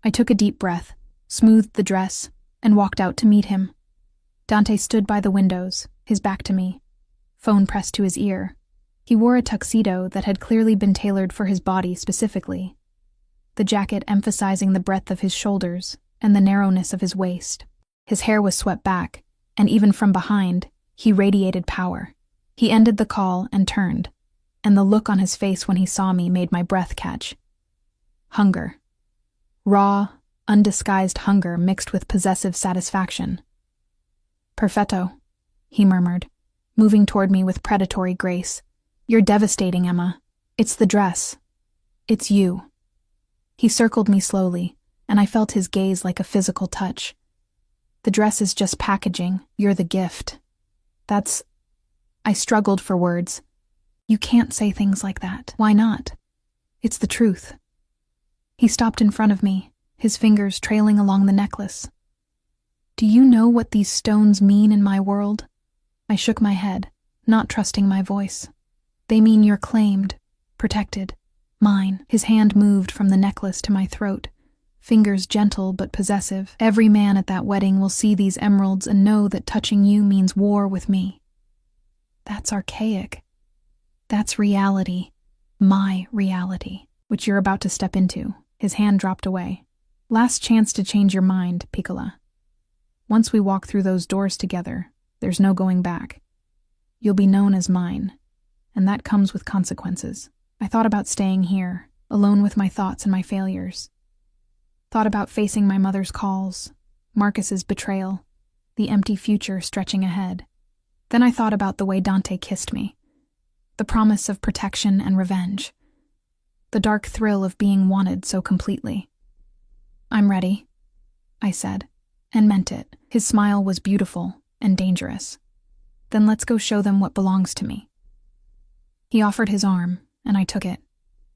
I took a deep breath, smoothed the dress, and walked out to meet him. Dante stood by the windows, his back to me, phone pressed to his ear. He wore a tuxedo that had clearly been tailored for his body specifically, the jacket emphasizing the breadth of his shoulders and the narrowness of his waist. His hair was swept back, and even from behind, he radiated power. He ended the call and turned, and the look on his face when he saw me made my breath catch. Hunger. Raw, undisguised hunger mixed with possessive satisfaction. Perfetto, he murmured, moving toward me with predatory grace. You're devastating, Emma. It's the dress. It's you. He circled me slowly, and I felt his gaze like a physical touch. The dress is just packaging. You're the gift. I struggled for words. You can't say things like that. Why not? It's the truth. He stopped in front of me, his fingers trailing along the necklace. Do you know what these stones mean in my world? I shook my head, not trusting my voice. They mean you're claimed, protected, mine. His hand moved from the necklace to my throat, fingers gentle but possessive. Every man at that wedding will see these emeralds and know that touching you means war with me. That's archaic. That's reality, my reality, which you're about to step into. His hand dropped away. Last chance to change your mind, Piccola. Once we walk through those doors together, there's no going back. You'll be known as mine, and that comes with consequences. I thought about staying here, alone with my thoughts and my failures. Thought about facing my mother's calls, Marcus's betrayal, the empty future stretching ahead. Then I thought about the way Dante kissed me, the promise of protection and revenge, the dark thrill of being wanted so completely. I'm ready, I said, and meant it. His smile was beautiful and dangerous. Then let's go show them what belongs to me. He offered his arm, and I took it,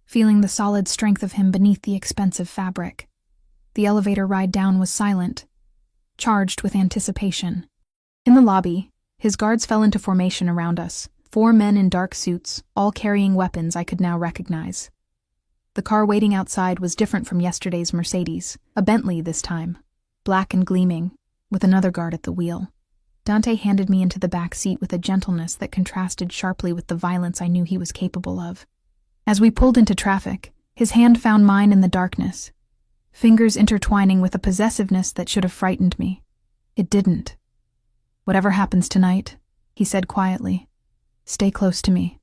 feeling the solid strength of him beneath the expensive fabric. The elevator ride down was silent, charged with anticipation. In the lobby, his guards fell into formation around us, 4 men in dark suits, all carrying weapons I could now recognize. The car waiting outside was different from yesterday's Mercedes, a Bentley this time, black and gleaming, with another guard at the wheel. Dante handed me into the back seat with a gentleness that contrasted sharply with the violence I knew he was capable of. As we pulled into traffic, his hand found mine in the darkness, fingers intertwining with a possessiveness that should have frightened me. It didn't. Whatever happens tonight, he said quietly, stay close to me.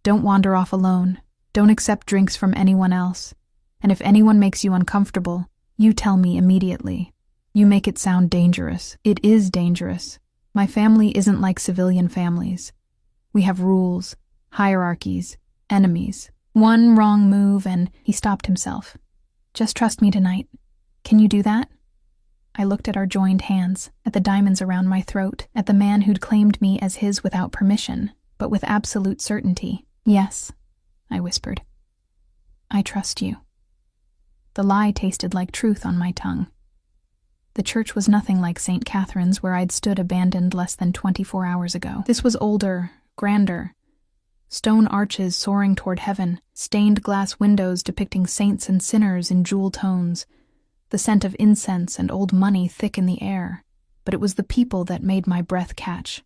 Don't wander off alone. Don't accept drinks from anyone else. And if anyone makes you uncomfortable, you tell me immediately. You make it sound dangerous. It is dangerous. My family isn't like civilian families. We have rules, hierarchies, enemies. One wrong move and he stopped himself. Just trust me tonight. Can you do that? I looked at our joined hands, at the diamonds around my throat, at the man who'd claimed me as his without permission, but with absolute certainty. Yes, I whispered. I trust you. The lie tasted like truth on my tongue. The church was nothing like St. Catherine's where I'd stood abandoned less than 24 hours ago. This was older, grander. Stone arches soaring toward heaven, stained glass windows depicting saints and sinners in jewel tones, the scent of incense and old money thick in the air. But it was the people that made my breath catch.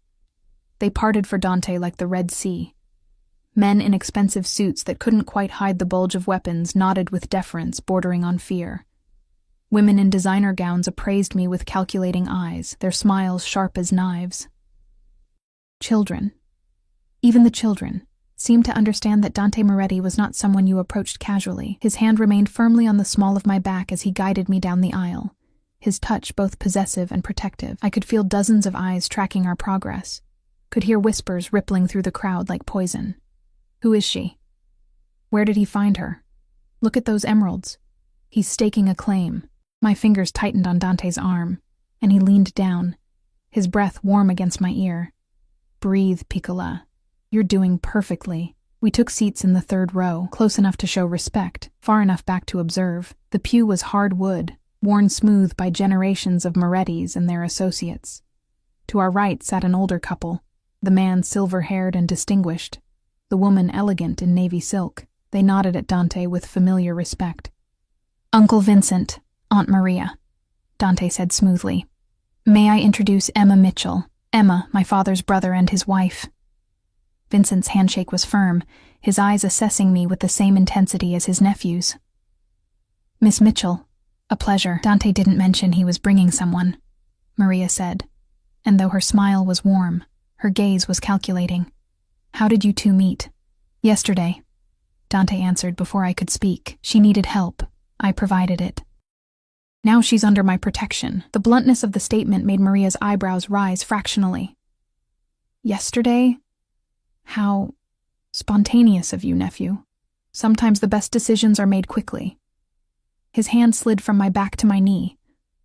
They parted for Dante like the Red Sea. Men in expensive suits that couldn't quite hide the bulge of weapons nodded with deference bordering on fear. Women in designer gowns appraised me with calculating eyes, their smiles sharp as knives. Children, even the children, seemed to understand that Dante Moretti was not someone you approached casually. His hand remained firmly on the small of my back as he guided me down the aisle, his touch both possessive and protective. I could feel dozens of eyes tracking our progress, could hear whispers rippling through the crowd like poison. Who is she? Where did he find her? Look at those emeralds. He's staking a claim. My fingers tightened on Dante's arm, and he leaned down, his breath warm against my ear. Breathe, Piccola. You're doing perfectly. We took seats in the 3rd row, close enough to show respect, far enough back to observe. The pew was hard wood, worn smooth by generations of Morettis and their associates. To our right sat an older couple, the man silver-haired and distinguished, the woman elegant in navy silk. They nodded at Dante with familiar respect. Uncle Vincent, Aunt Maria, Dante said smoothly. May I introduce Emma Mitchell, Emma, my father's brother and his wife. Vincent's handshake was firm, his eyes assessing me with the same intensity as his nephew's. Miss Mitchell, a pleasure. Dante didn't mention he was bringing someone, Maria said, and though her smile was warm, her gaze was calculating. How did you two meet? Yesterday, Dante answered before I could speak. She needed help. I provided it. Now she's under my protection. The bluntness of the statement made Maria's eyebrows rise fractionally. Yesterday? How spontaneous of you, nephew. Sometimes the best decisions are made quickly. His hand slid from my back to my knee,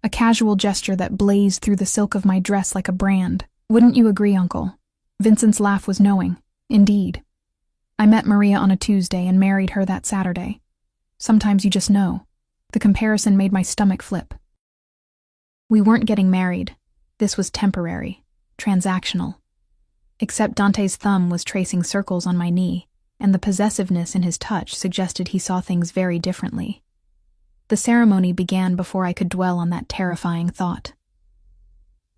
a casual gesture that blazed through the silk of my dress like a brand. Wouldn't you agree, Uncle? Vincent's laugh was knowing. Indeed. I met Maria on a Tuesday and married her that Saturday. Sometimes you just know. The comparison made my stomach flip. We weren't getting married. This was temporary, transactional. Except Dante's thumb was tracing circles on my knee, and the possessiveness in his touch suggested he saw things very differently. The ceremony began before I could dwell on that terrifying thought.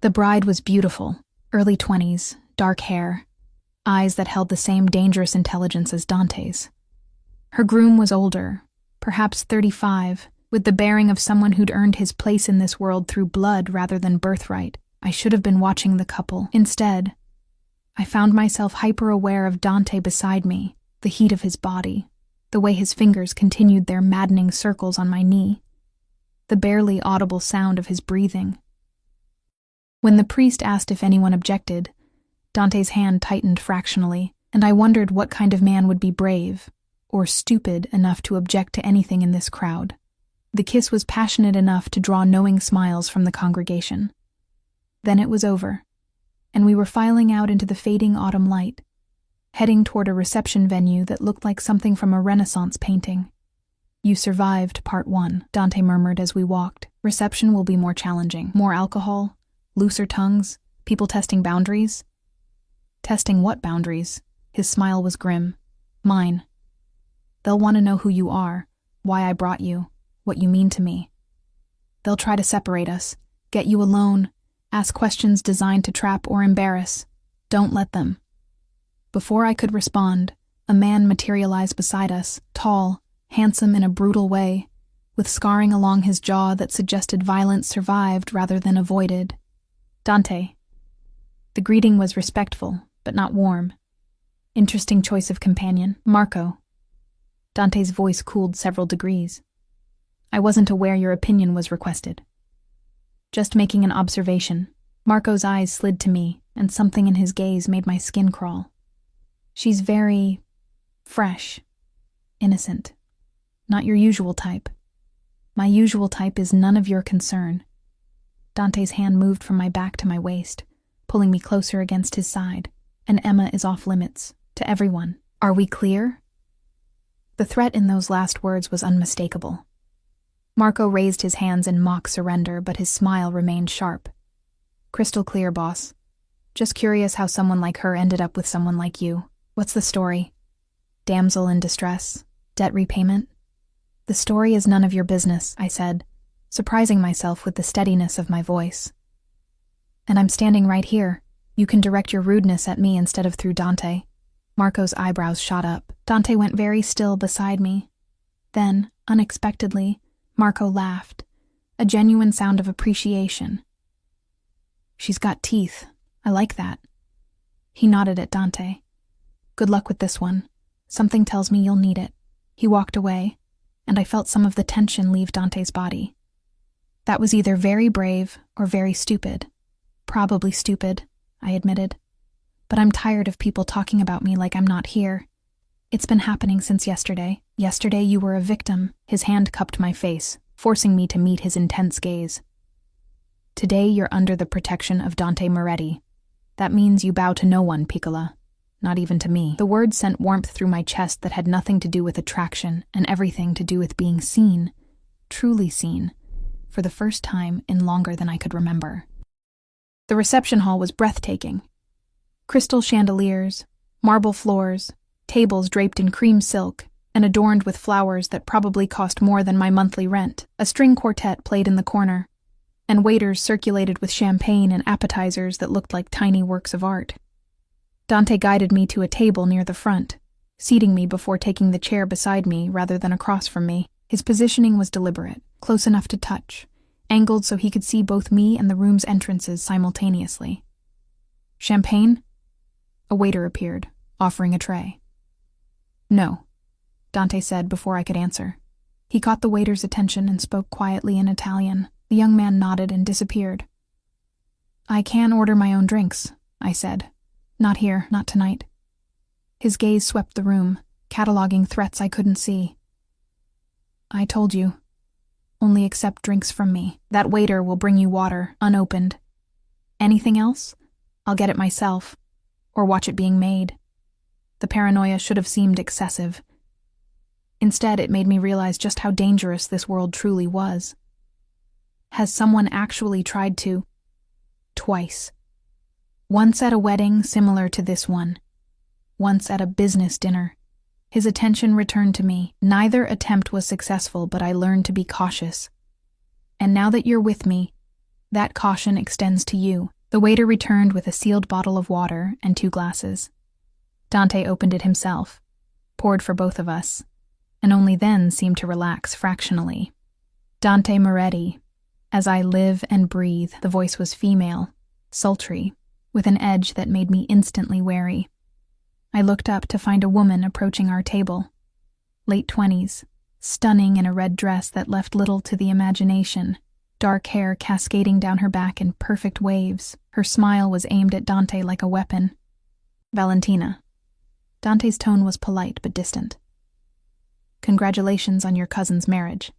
The bride was beautiful, early 20s, dark hair, eyes that held the same dangerous intelligence as Dante's. Her groom was older, perhaps 35, with the bearing of someone who'd earned his place in this world through blood rather than birthright. I should have been watching the couple. Instead, I found myself hyper-aware of Dante beside me, the heat of his body, the way his fingers continued their maddening circles on my knee, the barely audible sound of his breathing. When the priest asked if anyone objected, Dante's hand tightened fractionally, and I wondered what kind of man would be brave, or stupid enough to object to anything in this crowd. The kiss was passionate enough to draw knowing smiles from the congregation. Then it was over, and we were filing out into the fading autumn light, heading toward a reception venue that looked like something from a Renaissance painting. "You survived part 1, Dante murmured as we walked. "Reception will be more challenging. More alcohol, looser tongues, people testing boundaries." "Testing what boundaries?" His smile was grim. "Mine. They'll want to know who you are, why I brought you, what you mean to me. They'll try to separate us, get you alone, ask questions designed to trap or embarrass. Don't let them." Before I could respond, a man materialized beside us, tall, handsome in a brutal way, with scarring along his jaw that suggested violence survived rather than avoided. "Dante." The greeting was respectful, but not warm. "Interesting choice of companion. Marco." Dante's voice cooled several degrees. "I wasn't aware your opinion was requested." "Just making an observation." Marco's eyes slid to me, and something in his gaze made my skin crawl. "She's very fresh, innocent. Not your usual type." "My usual type is none of your concern." Dante's hand moved from my back to my waist, pulling me closer against his side. "And Emma is off limits, to everyone. Are we clear?" The threat in those last words was unmistakable. Marco raised his hands in mock surrender, but his smile remained sharp. "Crystal clear, boss. Just curious how someone like her ended up with someone like you. What's the story? Damsel in distress? Debt repayment?" "The story is none of your business," I said, surprising myself with the steadiness of my voice. "And I'm standing right here. You can direct your rudeness at me instead of through Dante." Marco's eyebrows shot up. Dante went very still beside me. Then, unexpectedly, Marco laughed, a genuine sound of appreciation. "She's got teeth. I like that." He nodded at Dante. "Good luck with this one. Something tells me you'll need it." He walked away, and I felt some of the tension leave Dante's body. That was either very brave or very stupid. "Probably stupid," I admitted. "But I'm tired of people talking about me like I'm not here. It's been happening since yesterday. Yesterday you were a victim." His hand cupped my face, forcing me to meet his intense gaze. "Today you're under the protection of Dante Moretti. That means you bow to no one, Piccola. Not even to me." The words sent warmth through my chest that had nothing to do with attraction and everything to do with being seen, truly seen, for the first time in longer than I could remember. The reception hall was breathtaking. Crystal chandeliers, marble floors, tables draped in cream silk and adorned with flowers that probably cost more than my monthly rent. A string quartet played in the corner, and waiters circulated with champagne and appetizers that looked like tiny works of art. Dante guided me to a table near the front, seating me before taking the chair beside me rather than across from me. His positioning was deliberate, close enough to touch, angled so he could see both me and the room's entrances simultaneously. "Champagne?" A waiter appeared, offering a tray. "No," Dante said before I could answer. He caught the waiter's attention and spoke quietly in Italian. The young man nodded and disappeared. "I can order my own drinks," I said. "Not here, not tonight." His gaze swept the room, cataloging threats I couldn't see. "I told you. Only accept drinks from me. That waiter will bring you water, unopened. Anything else? I'll get it myself, or watch it being made." The paranoia should have seemed excessive. Instead, it made me realize just how dangerous this world truly was. Has someone actually tried to? Twice. Once at a wedding similar to this one. Once at a business dinner. His attention returned to me. Neither attempt was successful, but I learned to be cautious. And now that you're with me, that caution extends to you. The waiter returned with a sealed bottle of water and 2 glasses. Dante opened it himself, poured for both of us, and only then seemed to relax fractionally. Dante Moretti. As I live and breathe, the voice was female, sultry, with an edge that made me instantly wary. I looked up to find a woman approaching our table. Late 20s, stunning in a red dress that left little to the imagination, dark hair cascading down her back in perfect waves. Her smile was aimed at Dante like a weapon. Valentina. Dante's tone was polite but distant. Congratulations on your cousin's marriage.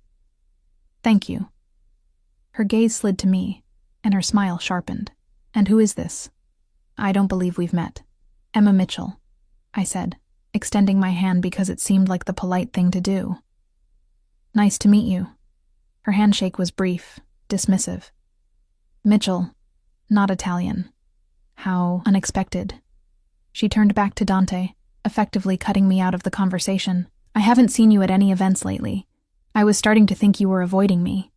Thank you. Her gaze slid to me, and her smile sharpened. And who is this? I don't believe we've met. Emma Mitchell, I said, extending my hand because it seemed like the polite thing to do. Nice to meet you. Her handshake was brief, dismissive. Mitchell, not Italian. How unexpected. She turned back to Dante, effectively cutting me out of the conversation. I haven't seen you at any events lately. I was starting to think you were avoiding me.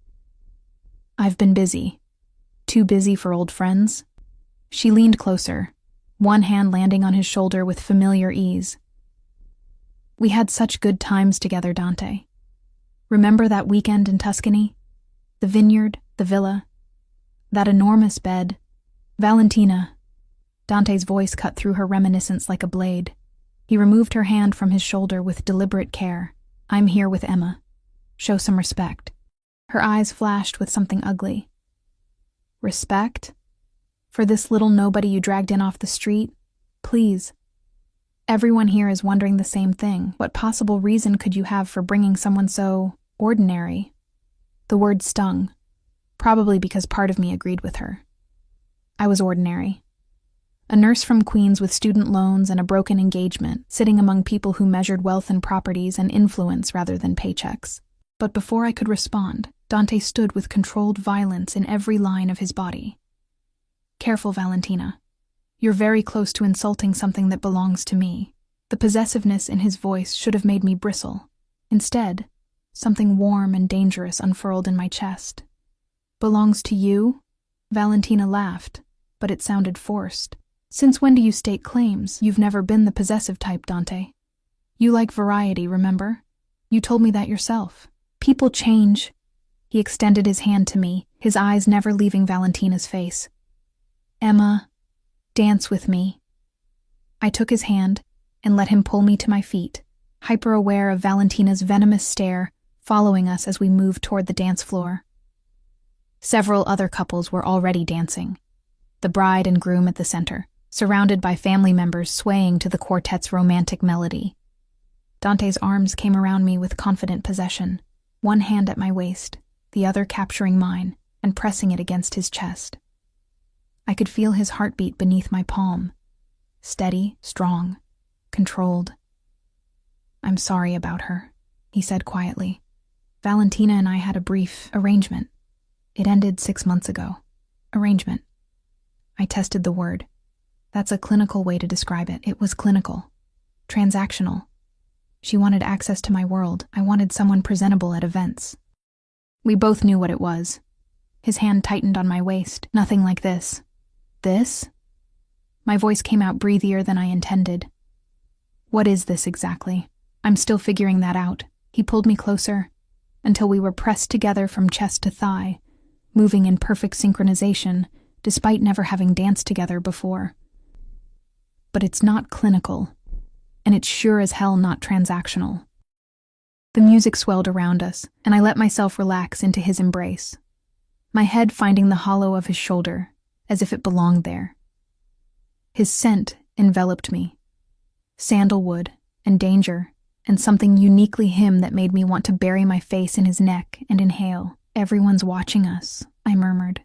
I've been busy. Too busy for old friends? She leaned closer, one hand landing on his shoulder with familiar ease. We had such good times together, Dante. Remember that weekend in Tuscany? The vineyard, the villa, that enormous bed. Valentina. Dante's voice cut through her reminiscence like a blade. He removed her hand from his shoulder with deliberate care. I'm here with Emma. Show some respect. Her eyes flashed with something ugly. Respect? For this little nobody you dragged in off the street? Please. Everyone here is wondering the same thing. What possible reason could you have for bringing someone so ordinary? The word stung, probably because part of me agreed with her. I was ordinary. A nurse from Queens with student loans and a broken engagement, sitting among people who measured wealth and properties and influence rather than paychecks. But before I could respond, Dante stood with controlled violence in every line of his body. Careful, Valentina. You're very close to insulting something that belongs to me. The possessiveness in his voice should have made me bristle. Instead, something warm and dangerous unfurled in my chest. Belongs to you? Valentina laughed, but it sounded forced. Since when do you state claims? You've never been the possessive type, Dante. You like variety, remember? You told me that yourself. People change. He extended his hand to me, his eyes never leaving Valentina's face. Emma, dance with me. I took his hand and let him pull me to my feet, hyper-aware of Valentina's venomous stare following us as we moved toward the dance floor. Several other couples were already dancing, the bride and groom at the center, surrounded by family members swaying to the quartet's romantic melody. Dante's arms came around me with confident possession, one hand at my waist, the other capturing mine and pressing it against his chest. I could feel his heartbeat beneath my palm, steady, strong, controlled. I'm sorry about her, he said quietly. Valentina and I had a brief arrangement. It ended 6 months ago. Arrangement. I tested the word. That's a clinical way to describe it. It was clinical. Transactional. She wanted access to my world. I wanted someone presentable at events. We both knew what it was. His hand tightened on my waist. Nothing like this. This? My voice came out breathier than I intended. What is this exactly? I'm still figuring that out. He pulled me closer, until we were pressed together from chest to thigh, moving in perfect synchronization, despite never having danced together before. But it's not clinical, and it's sure as hell not transactional. The music swelled around us, and I let myself relax into his embrace, my head finding the hollow of his shoulder, as if it belonged there. His scent enveloped me, sandalwood and danger, and something uniquely him that made me want to bury my face in his neck and inhale. Everyone's watching us, I murmured.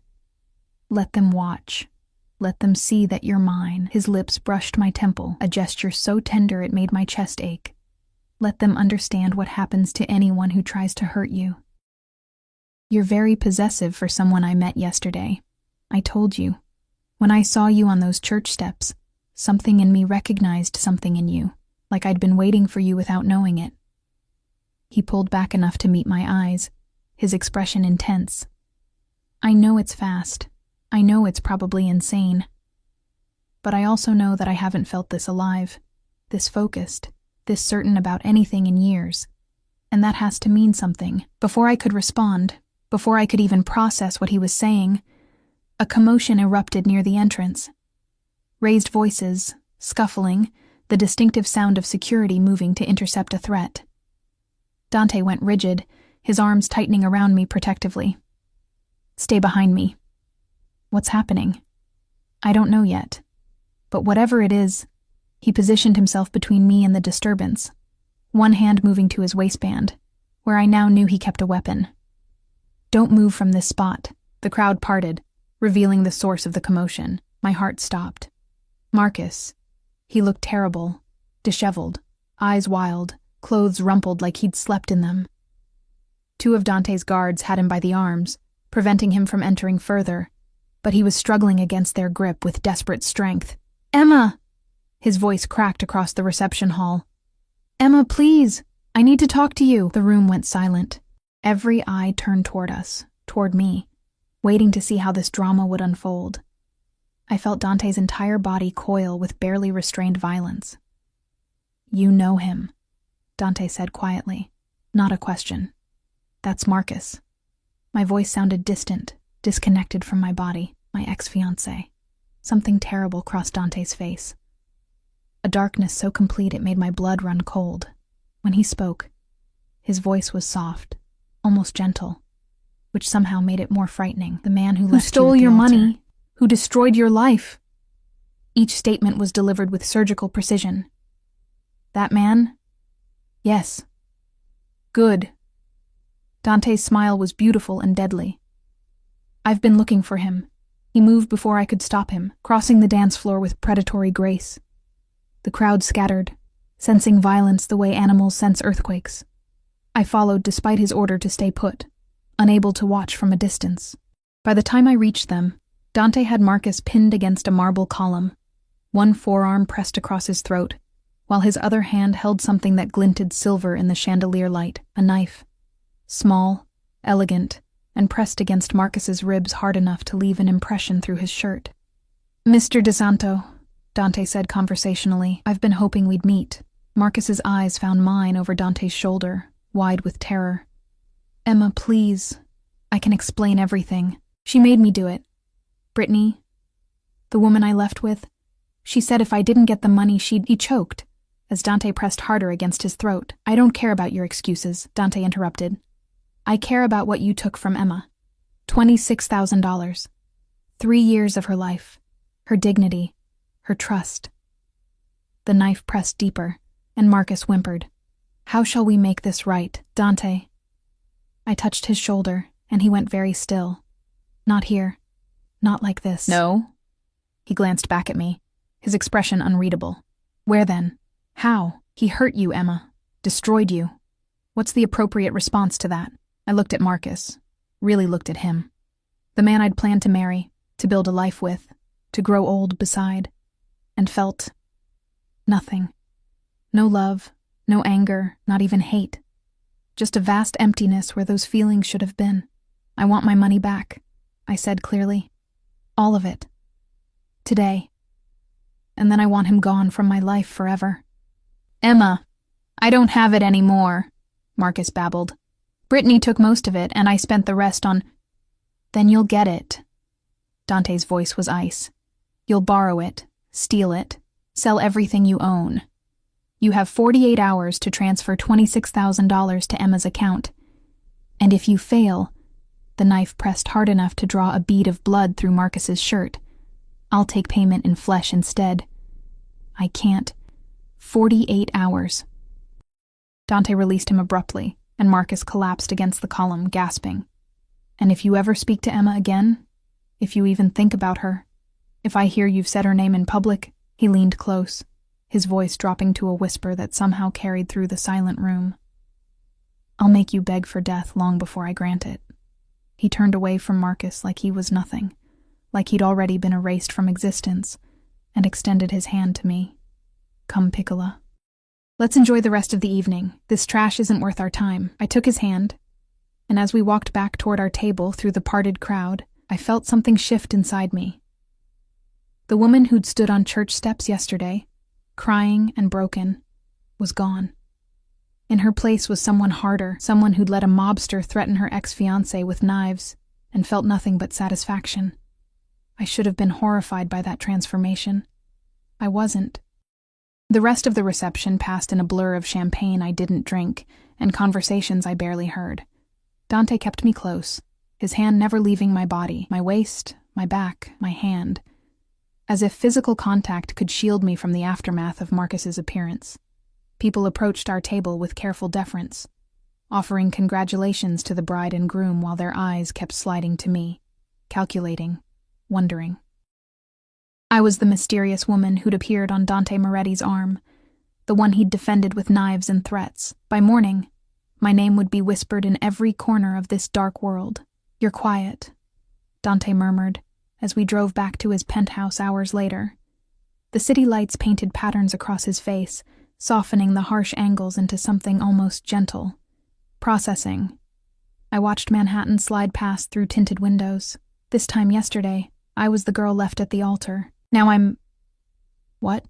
Let them watch. Let them see that you're mine. His lips brushed my temple, a gesture so tender it made my chest ache. Let them understand what happens to anyone who tries to hurt you. You're very possessive for someone I met yesterday. I told you. When I saw you on those church steps, something in me recognized something in you, like I'd been waiting for you without knowing it. He pulled back enough to meet my eyes, his expression intense. I know it's fast. I know it's probably insane. But I also know that I haven't felt this alive, this focused, this certain about anything in years. And that has to mean something. Before I could respond, Before I could even process what he was saying, a commotion erupted near the entrance. Raised voices, scuffling, the distinctive sound of security moving to intercept a threat. Dante went rigid, his arms tightening around me protectively. "Stay behind me." "What's happening?" "I don't know yet. But whatever it is," he positioned himself between me and the disturbance, one hand moving to his waistband, where I now knew he kept a weapon. "Don't move from this spot." The crowd parted, revealing the source of the commotion. My heart stopped. Marcus. He looked terrible, disheveled, eyes wild, clothes rumpled like he'd slept in them. Two of Dante's guards had him by the arms, preventing him from entering further, but he was struggling against their grip with desperate strength. "Emma!" His voice cracked across the reception hall. "Emma, please! I need to talk to you!" The room went silent. Every eye turned toward us, toward me, waiting to see how this drama would unfold. I felt Dante's entire body coil with barely restrained violence. "You know him," Dante said quietly. Not a question. "That's Marcus." My voice sounded distant, disconnected from my body, my ex-fiancé. Something terrible crossed Dante's face. A darkness so complete it made my blood run cold. When he spoke, his voice was soft, almost gentle, which somehow made it more frightening. "The man who stole your money, who destroyed your life." Each statement was delivered with surgical precision. "That man?" "Yes." "Good." Dante's smile was beautiful and deadly. "I've been looking for him." He moved before I could stop him, crossing the dance floor with predatory grace. The crowd scattered, sensing violence the way animals sense earthquakes. I followed despite his order to stay put, unable to watch from a distance. By the time I reached them, Dante had Marcus pinned against a marble column, one forearm pressed across his throat, while his other hand held something that glinted silver in the chandelier light, a knife. Small, elegant, and pressed against Marcus's ribs hard enough to leave an impression through his shirt. "Mr. DeSanto," Dante said conversationally, "I've been hoping we'd meet." Marcus's eyes found mine over Dante's shoulder, wide with terror. "Emma, please. I can explain everything. She made me do it. Brittany, the woman I left with, she said if I didn't get the money He choked, as Dante pressed harder against his throat. "I don't care about your excuses," Dante interrupted. "I care about what you took from Emma. $26,000. 3 years of her life, her dignity, her trust." The knife pressed deeper, and Marcus whimpered. "How shall we make this right, Dante?" I touched his shoulder, and he went very still. "Not here. Not like this." "No?" He glanced back at me, his expression unreadable. "Where then? How? He hurt you, Emma. Destroyed you. What's the appropriate response to that?" I looked at Marcus, really looked at him. The man I'd planned to marry, to build a life with, to grow old beside, and felt nothing. No love, no anger, not even hate. Just a vast emptiness where those feelings should have been. "I want my money back," I said clearly. "All of it. Today. And then I want him gone from my life forever." "Emma, I don't have it anymore," Marcus babbled. "Brittany took most of it, and I spent the rest on—" "Then you'll get it." Dante's voice was ice. "You'll borrow it, steal it, sell everything you own. You have 48 hours to transfer $26,000 to Emma's account. And if you fail," the knife pressed hard enough to draw a bead of blood through Marcus's shirt, "I'll take payment in flesh instead." "I can't. 48 hours. Dante released him abruptly, and Marcus collapsed against the column, gasping. "And if you ever speak to Emma again, if you even think about her, if I hear you've said her name in public," he leaned close, his voice dropping to a whisper that somehow carried through the silent room, "I'll make you beg for death long before I grant it." He turned away from Marcus like he was nothing, like he'd already been erased from existence, and extended his hand to me. "Come, Piccola. Let's enjoy the rest of the evening. This trash isn't worth our time." I took his hand, and as we walked back toward our table through the parted crowd, I felt something shift inside me. The woman who'd stood on church steps yesterday, crying and broken, was gone. In her place was someone harder, someone who'd let a mobster threaten her ex-fiancé with knives and felt nothing but satisfaction. I should have been horrified by that transformation. I wasn't. The rest of the reception passed in a blur of champagne I didn't drink and conversations I barely heard. Dante kept me close, his hand never leaving my body, my waist, my back, my hand, as if physical contact could shield me from the aftermath of Marcus's appearance. People approached our table with careful deference, offering congratulations to the bride and groom while their eyes kept sliding to me, calculating, wondering. I was the mysterious woman who'd appeared on Dante Moretti's arm, the one he'd defended with knives and threats. By morning, my name would be whispered in every corner of this dark world. "You're quiet," Dante murmured, as we drove back to his penthouse hours later. The city lights painted patterns across his face, softening the harsh angles into something almost gentle. Processing. I watched Manhattan slide past through tinted windows. This time yesterday, I was the girl left at the altar. Now I'm... What?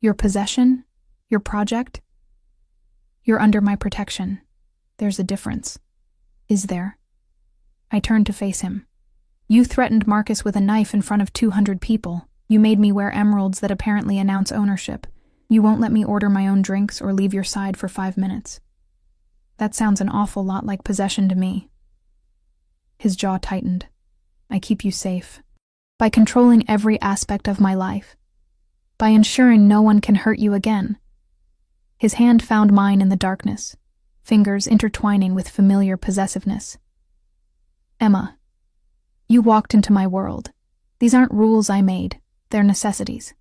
Your possession? Your project? You're under my protection. There's a difference. Is there? I turned to face him. You threatened Marcus with a knife in front of 200 people. You made me wear emeralds that apparently announce ownership. You won't let me order my own drinks or leave your side for 5 minutes. That sounds an awful lot like possession to me. His jaw tightened. I keep you safe. By controlling every aspect of my life. By ensuring no one can hurt you again. His hand found mine in the darkness, fingers intertwining with familiar possessiveness. Emma, you walked into my world. These aren't rules I made, they're necessities.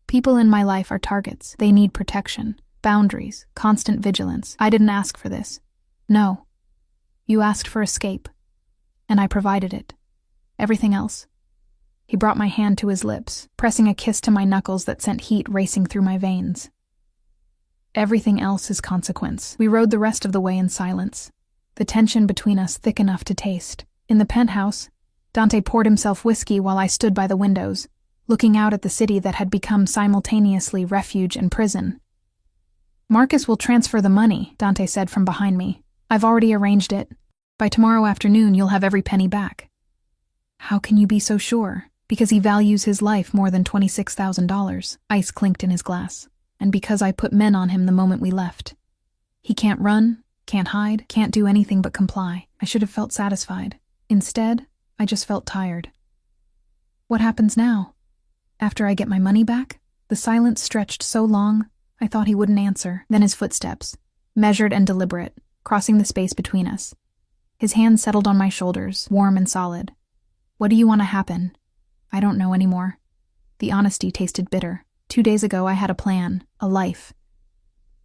People in my life are targets. They need protection, boundaries, constant vigilance. I didn't ask for this. No. You asked for escape, and I provided it. Everything else. He brought my hand to his lips, pressing a kiss to my knuckles that sent heat racing through my veins. Everything else is consequence. We rode the rest of the way in silence, the tension between us thick enough to taste. In the penthouse, Dante poured himself whiskey while I stood by the windows, looking out at the city that had become simultaneously refuge and prison. Marcus will transfer the money, Dante said from behind me. I've already arranged it. By tomorrow afternoon, you'll have every penny back. How can you be so sure? Because he values his life more than $26,000. Ice clinked in his glass. And because I put men on him the moment we left. He can't run, can't hide, can't do anything but comply. I should have felt satisfied. Instead, I just felt tired. What happens now? After I get my money back? The silence stretched so long, I thought he wouldn't answer. Then his footsteps, measured and deliberate, crossing the space between us. His hand settled on my shoulders, warm and solid. What do you want to happen? I don't know anymore. The honesty tasted bitter. 2 days ago I had a plan, a life.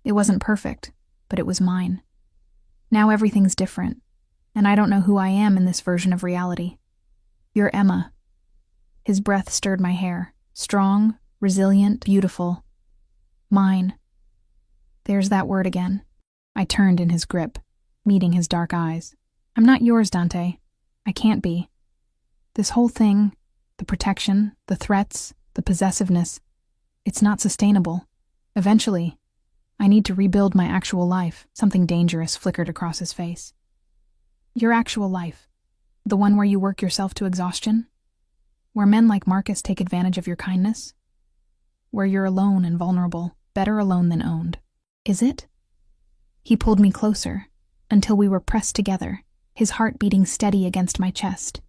It wasn't perfect, but it was mine. Now everything's different, and I don't know who I am in this version of reality. You're Emma. His breath stirred my hair. Strong, resilient, beautiful. Mine. There's that word again. I turned in his grip, meeting his dark eyes. I'm not yours, Dante. I can't be. This whole thing, the protection, the threats, the possessiveness, it's not sustainable. Eventually, I need to rebuild my actual life. Something dangerous flickered across his face. Your actual life. The one where you work yourself to exhaustion? Where men like Marcus take advantage of your kindness? Where you're alone and vulnerable, better alone than owned. Is it? He pulled me closer, until we were pressed together, his heart beating steady against my chest.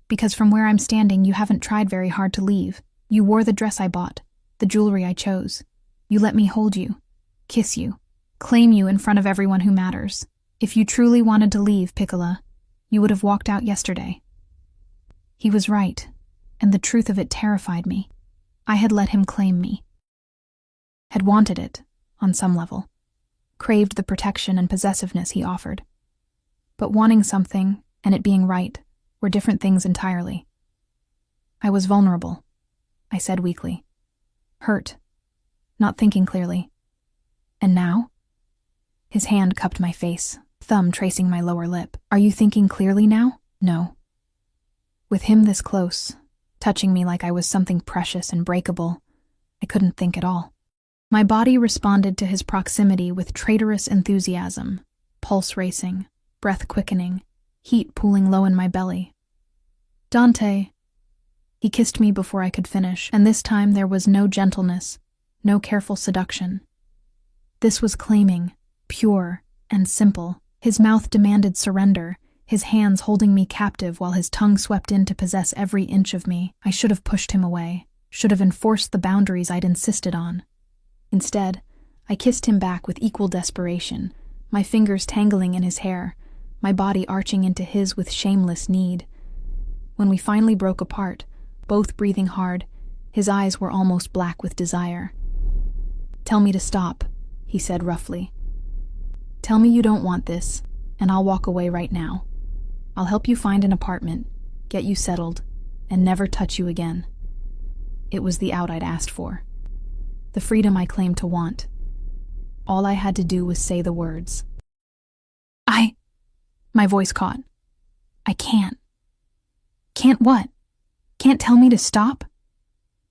Because from where I'm standing, you haven't tried very hard to leave. You wore the dress I bought, the jewelry I chose. You let me hold you, kiss you, claim you in front of everyone who matters. If you truly wanted to leave, Piccola, you would have walked out yesterday. He was right, and the truth of it terrified me. I had let him claim me. Had wanted it, on some level. Craved the protection and possessiveness he offered. But wanting something, and it being right, were different things entirely. I was vulnerable, I said weakly. Hurt, not thinking clearly. And now? His hand cupped my face, thumb tracing my lower lip. Are you thinking clearly now? No. With him this close, touching me like I was something precious and breakable, I couldn't think at all. My body responded to his proximity with traitorous enthusiasm, pulse racing, breath quickening, heat pooling low in my belly. "Dante." He kissed me before I could finish, and this time there was no gentleness, no careful seduction. This was claiming, pure and simple. His mouth demanded surrender, his hands holding me captive while his tongue swept in to possess every inch of me. I should have pushed him away, should have enforced the boundaries I'd insisted on. Instead, I kissed him back with equal desperation, my fingers tangling in his hair, my body arching into his with shameless need. When we finally broke apart, both breathing hard, his eyes were almost black with desire. "Tell me to stop," he said roughly. "Tell me you don't want this, and I'll walk away right now. I'll help you find an apartment, get you settled, and never touch you again." It was the out I'd asked for. The freedom I claimed to want. All I had to do was say the words. My voice caught. "I can't." "Can't what? Can't tell me to stop?"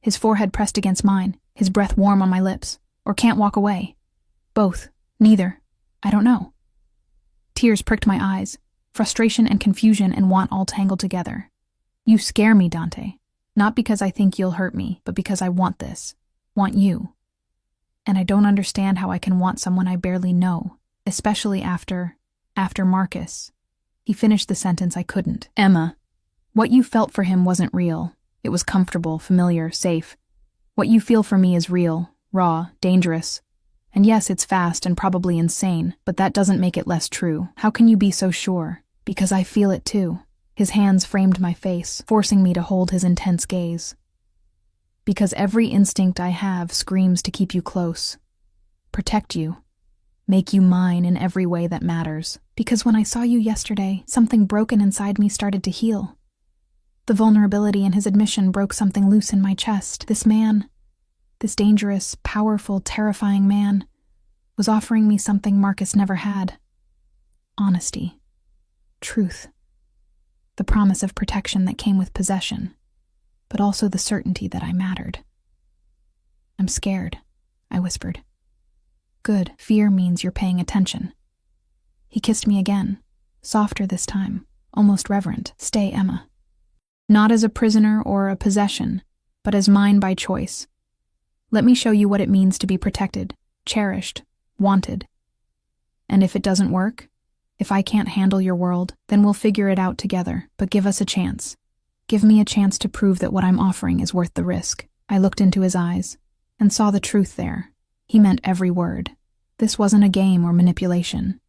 His forehead pressed against mine, his breath warm on my lips. "Or can't walk away?" "Both. Neither. I don't know." Tears pricked my eyes, frustration and confusion and want all tangled together. "You scare me, Dante. Not because I think you'll hurt me, but because I want this. Want you. And I don't understand how I can want someone I barely know, especially after Marcus." He finished the sentence I couldn't. "Emma, what you felt for him wasn't real. It was comfortable, familiar, safe. What you feel for me is real, raw, dangerous. And yes, it's fast and probably insane, but that doesn't make it less true. How can you be so sure?" "Because I feel it too." His hands framed my face, forcing me to hold his intense gaze. "Because every instinct I have screams to keep you close, protect you, make you mine in every way that matters. Because when I saw you yesterday, something broken inside me started to heal. The vulnerability in his admission broke something loose in my chest. This man, this dangerous, powerful, terrifying man, was offering me something Marcus never had. Honesty. Truth. The promise of protection that came with possession, but also the certainty that I mattered. "I'm scared," I whispered. "Good. Fear means you're paying attention." He kissed me again, softer this time, almost reverent. "Stay, Emma. Not as a prisoner or a possession, but as mine by choice. Let me show you what it means to be protected, cherished, wanted. And if it doesn't work, if I can't handle your world, then we'll figure it out together, but give us a chance. Give me a chance to prove that what I'm offering is worth the risk." I looked into his eyes and saw the truth there. He meant every word. This wasn't a game or manipulation.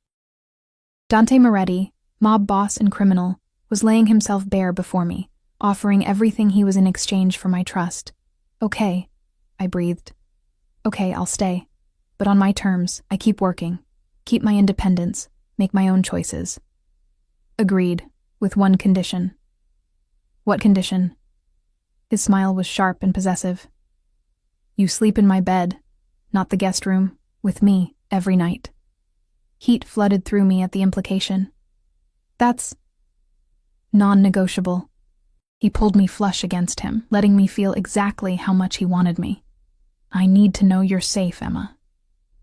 Dante Moretti, mob boss and criminal, was laying himself bare before me, offering everything he was in exchange for my trust. "Okay," I breathed. "Okay, I'll stay. But on my terms, I keep working, keep my independence, make my own choices." "Agreed, with one condition." "What condition?" His smile was sharp and possessive. "You sleep in my bed, not the guest room, with me, every night." Heat flooded through me at the implication. "That's non-negotiable." He pulled me flush against him, letting me feel exactly how much he wanted me. "I need to know you're safe, Emma.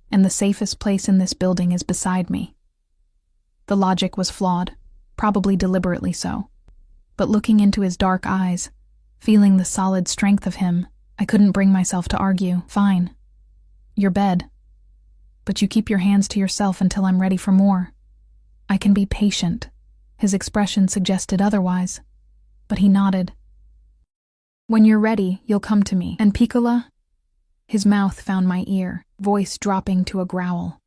And the safest place in this building is beside me." The logic was flawed, probably deliberately so. But looking into his dark eyes, feeling the solid strength of him, I couldn't bring myself to argue. "Fine. Your bed. But you keep your hands to yourself until I'm ready for more. I can be patient." His expression suggested otherwise, but he nodded. "When you're ready, you'll come to me. And Piccola?" His mouth found my ear, voice dropping to a growl.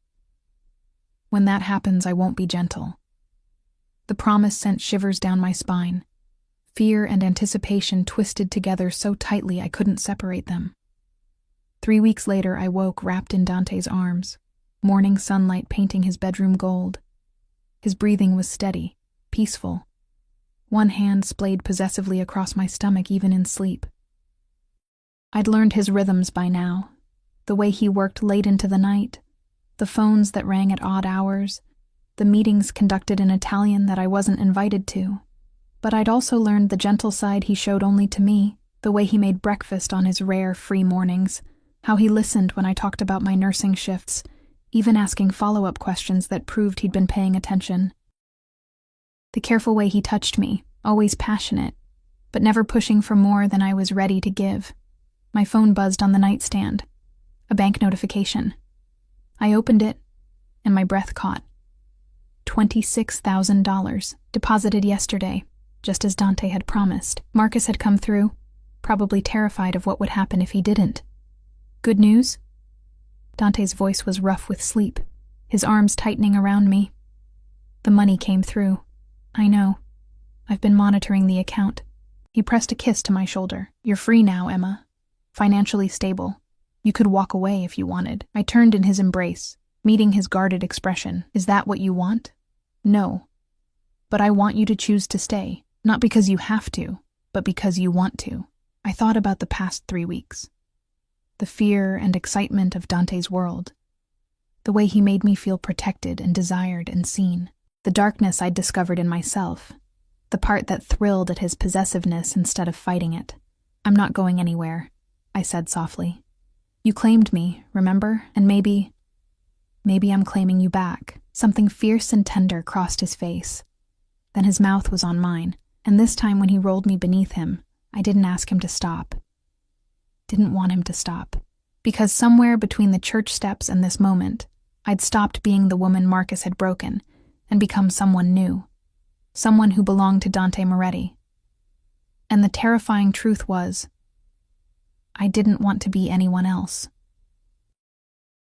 "When that happens, I won't be gentle." The promise sent shivers down my spine. Fear and anticipation twisted together so tightly I couldn't separate them. 3 weeks later, I woke wrapped in Dante's arms, morning sunlight painting his bedroom gold. His breathing was steady, peaceful. One hand splayed possessively across my stomach even in sleep. I'd learned his rhythms by now, the way he worked late into the night, the phones that rang at odd hours, the meetings conducted in Italian that I wasn't invited to. But I'd also learned the gentle side he showed only to me, the way he made breakfast on his rare free mornings, How he listened when I talked about my nursing shifts, even asking follow-up questions that proved he'd been paying attention. The careful way he touched me, always passionate, but never pushing for more than I was ready to give. My phone buzzed on the nightstand. A bank notification. I opened it, and my breath caught. $26,000, deposited yesterday, just as Dante had promised. Marcus had come through, probably terrified of what would happen if he didn't. Good news? Dante's voice was rough with sleep, his arms tightening around me. The money came through. I know. I've been monitoring the account. He pressed a kiss to my shoulder. You're free now, Emma. Financially stable. You could walk away if you wanted. I turned in his embrace, meeting his guarded expression. Is that what you want? No. But I want you to choose to stay, not because you have to, but because you want to. I thought about the past 3 weeks. The fear and excitement of Dante's world. The way he made me feel protected and desired and seen. The darkness I'd discovered in myself. The part that thrilled at his possessiveness instead of fighting it. I'm not going anywhere, I said softly. You claimed me, remember? And maybe I'm claiming you back. Something fierce and tender crossed his face. Then his mouth was on mine, and this time when he rolled me beneath him, I didn't ask him to stop. Didn't want him to stop. Because somewhere between the church steps and this moment, I'd stopped being the woman Marcus had broken and become someone new. Someone who belonged to Dante Moretti. And the terrifying truth was, I didn't want to be anyone else.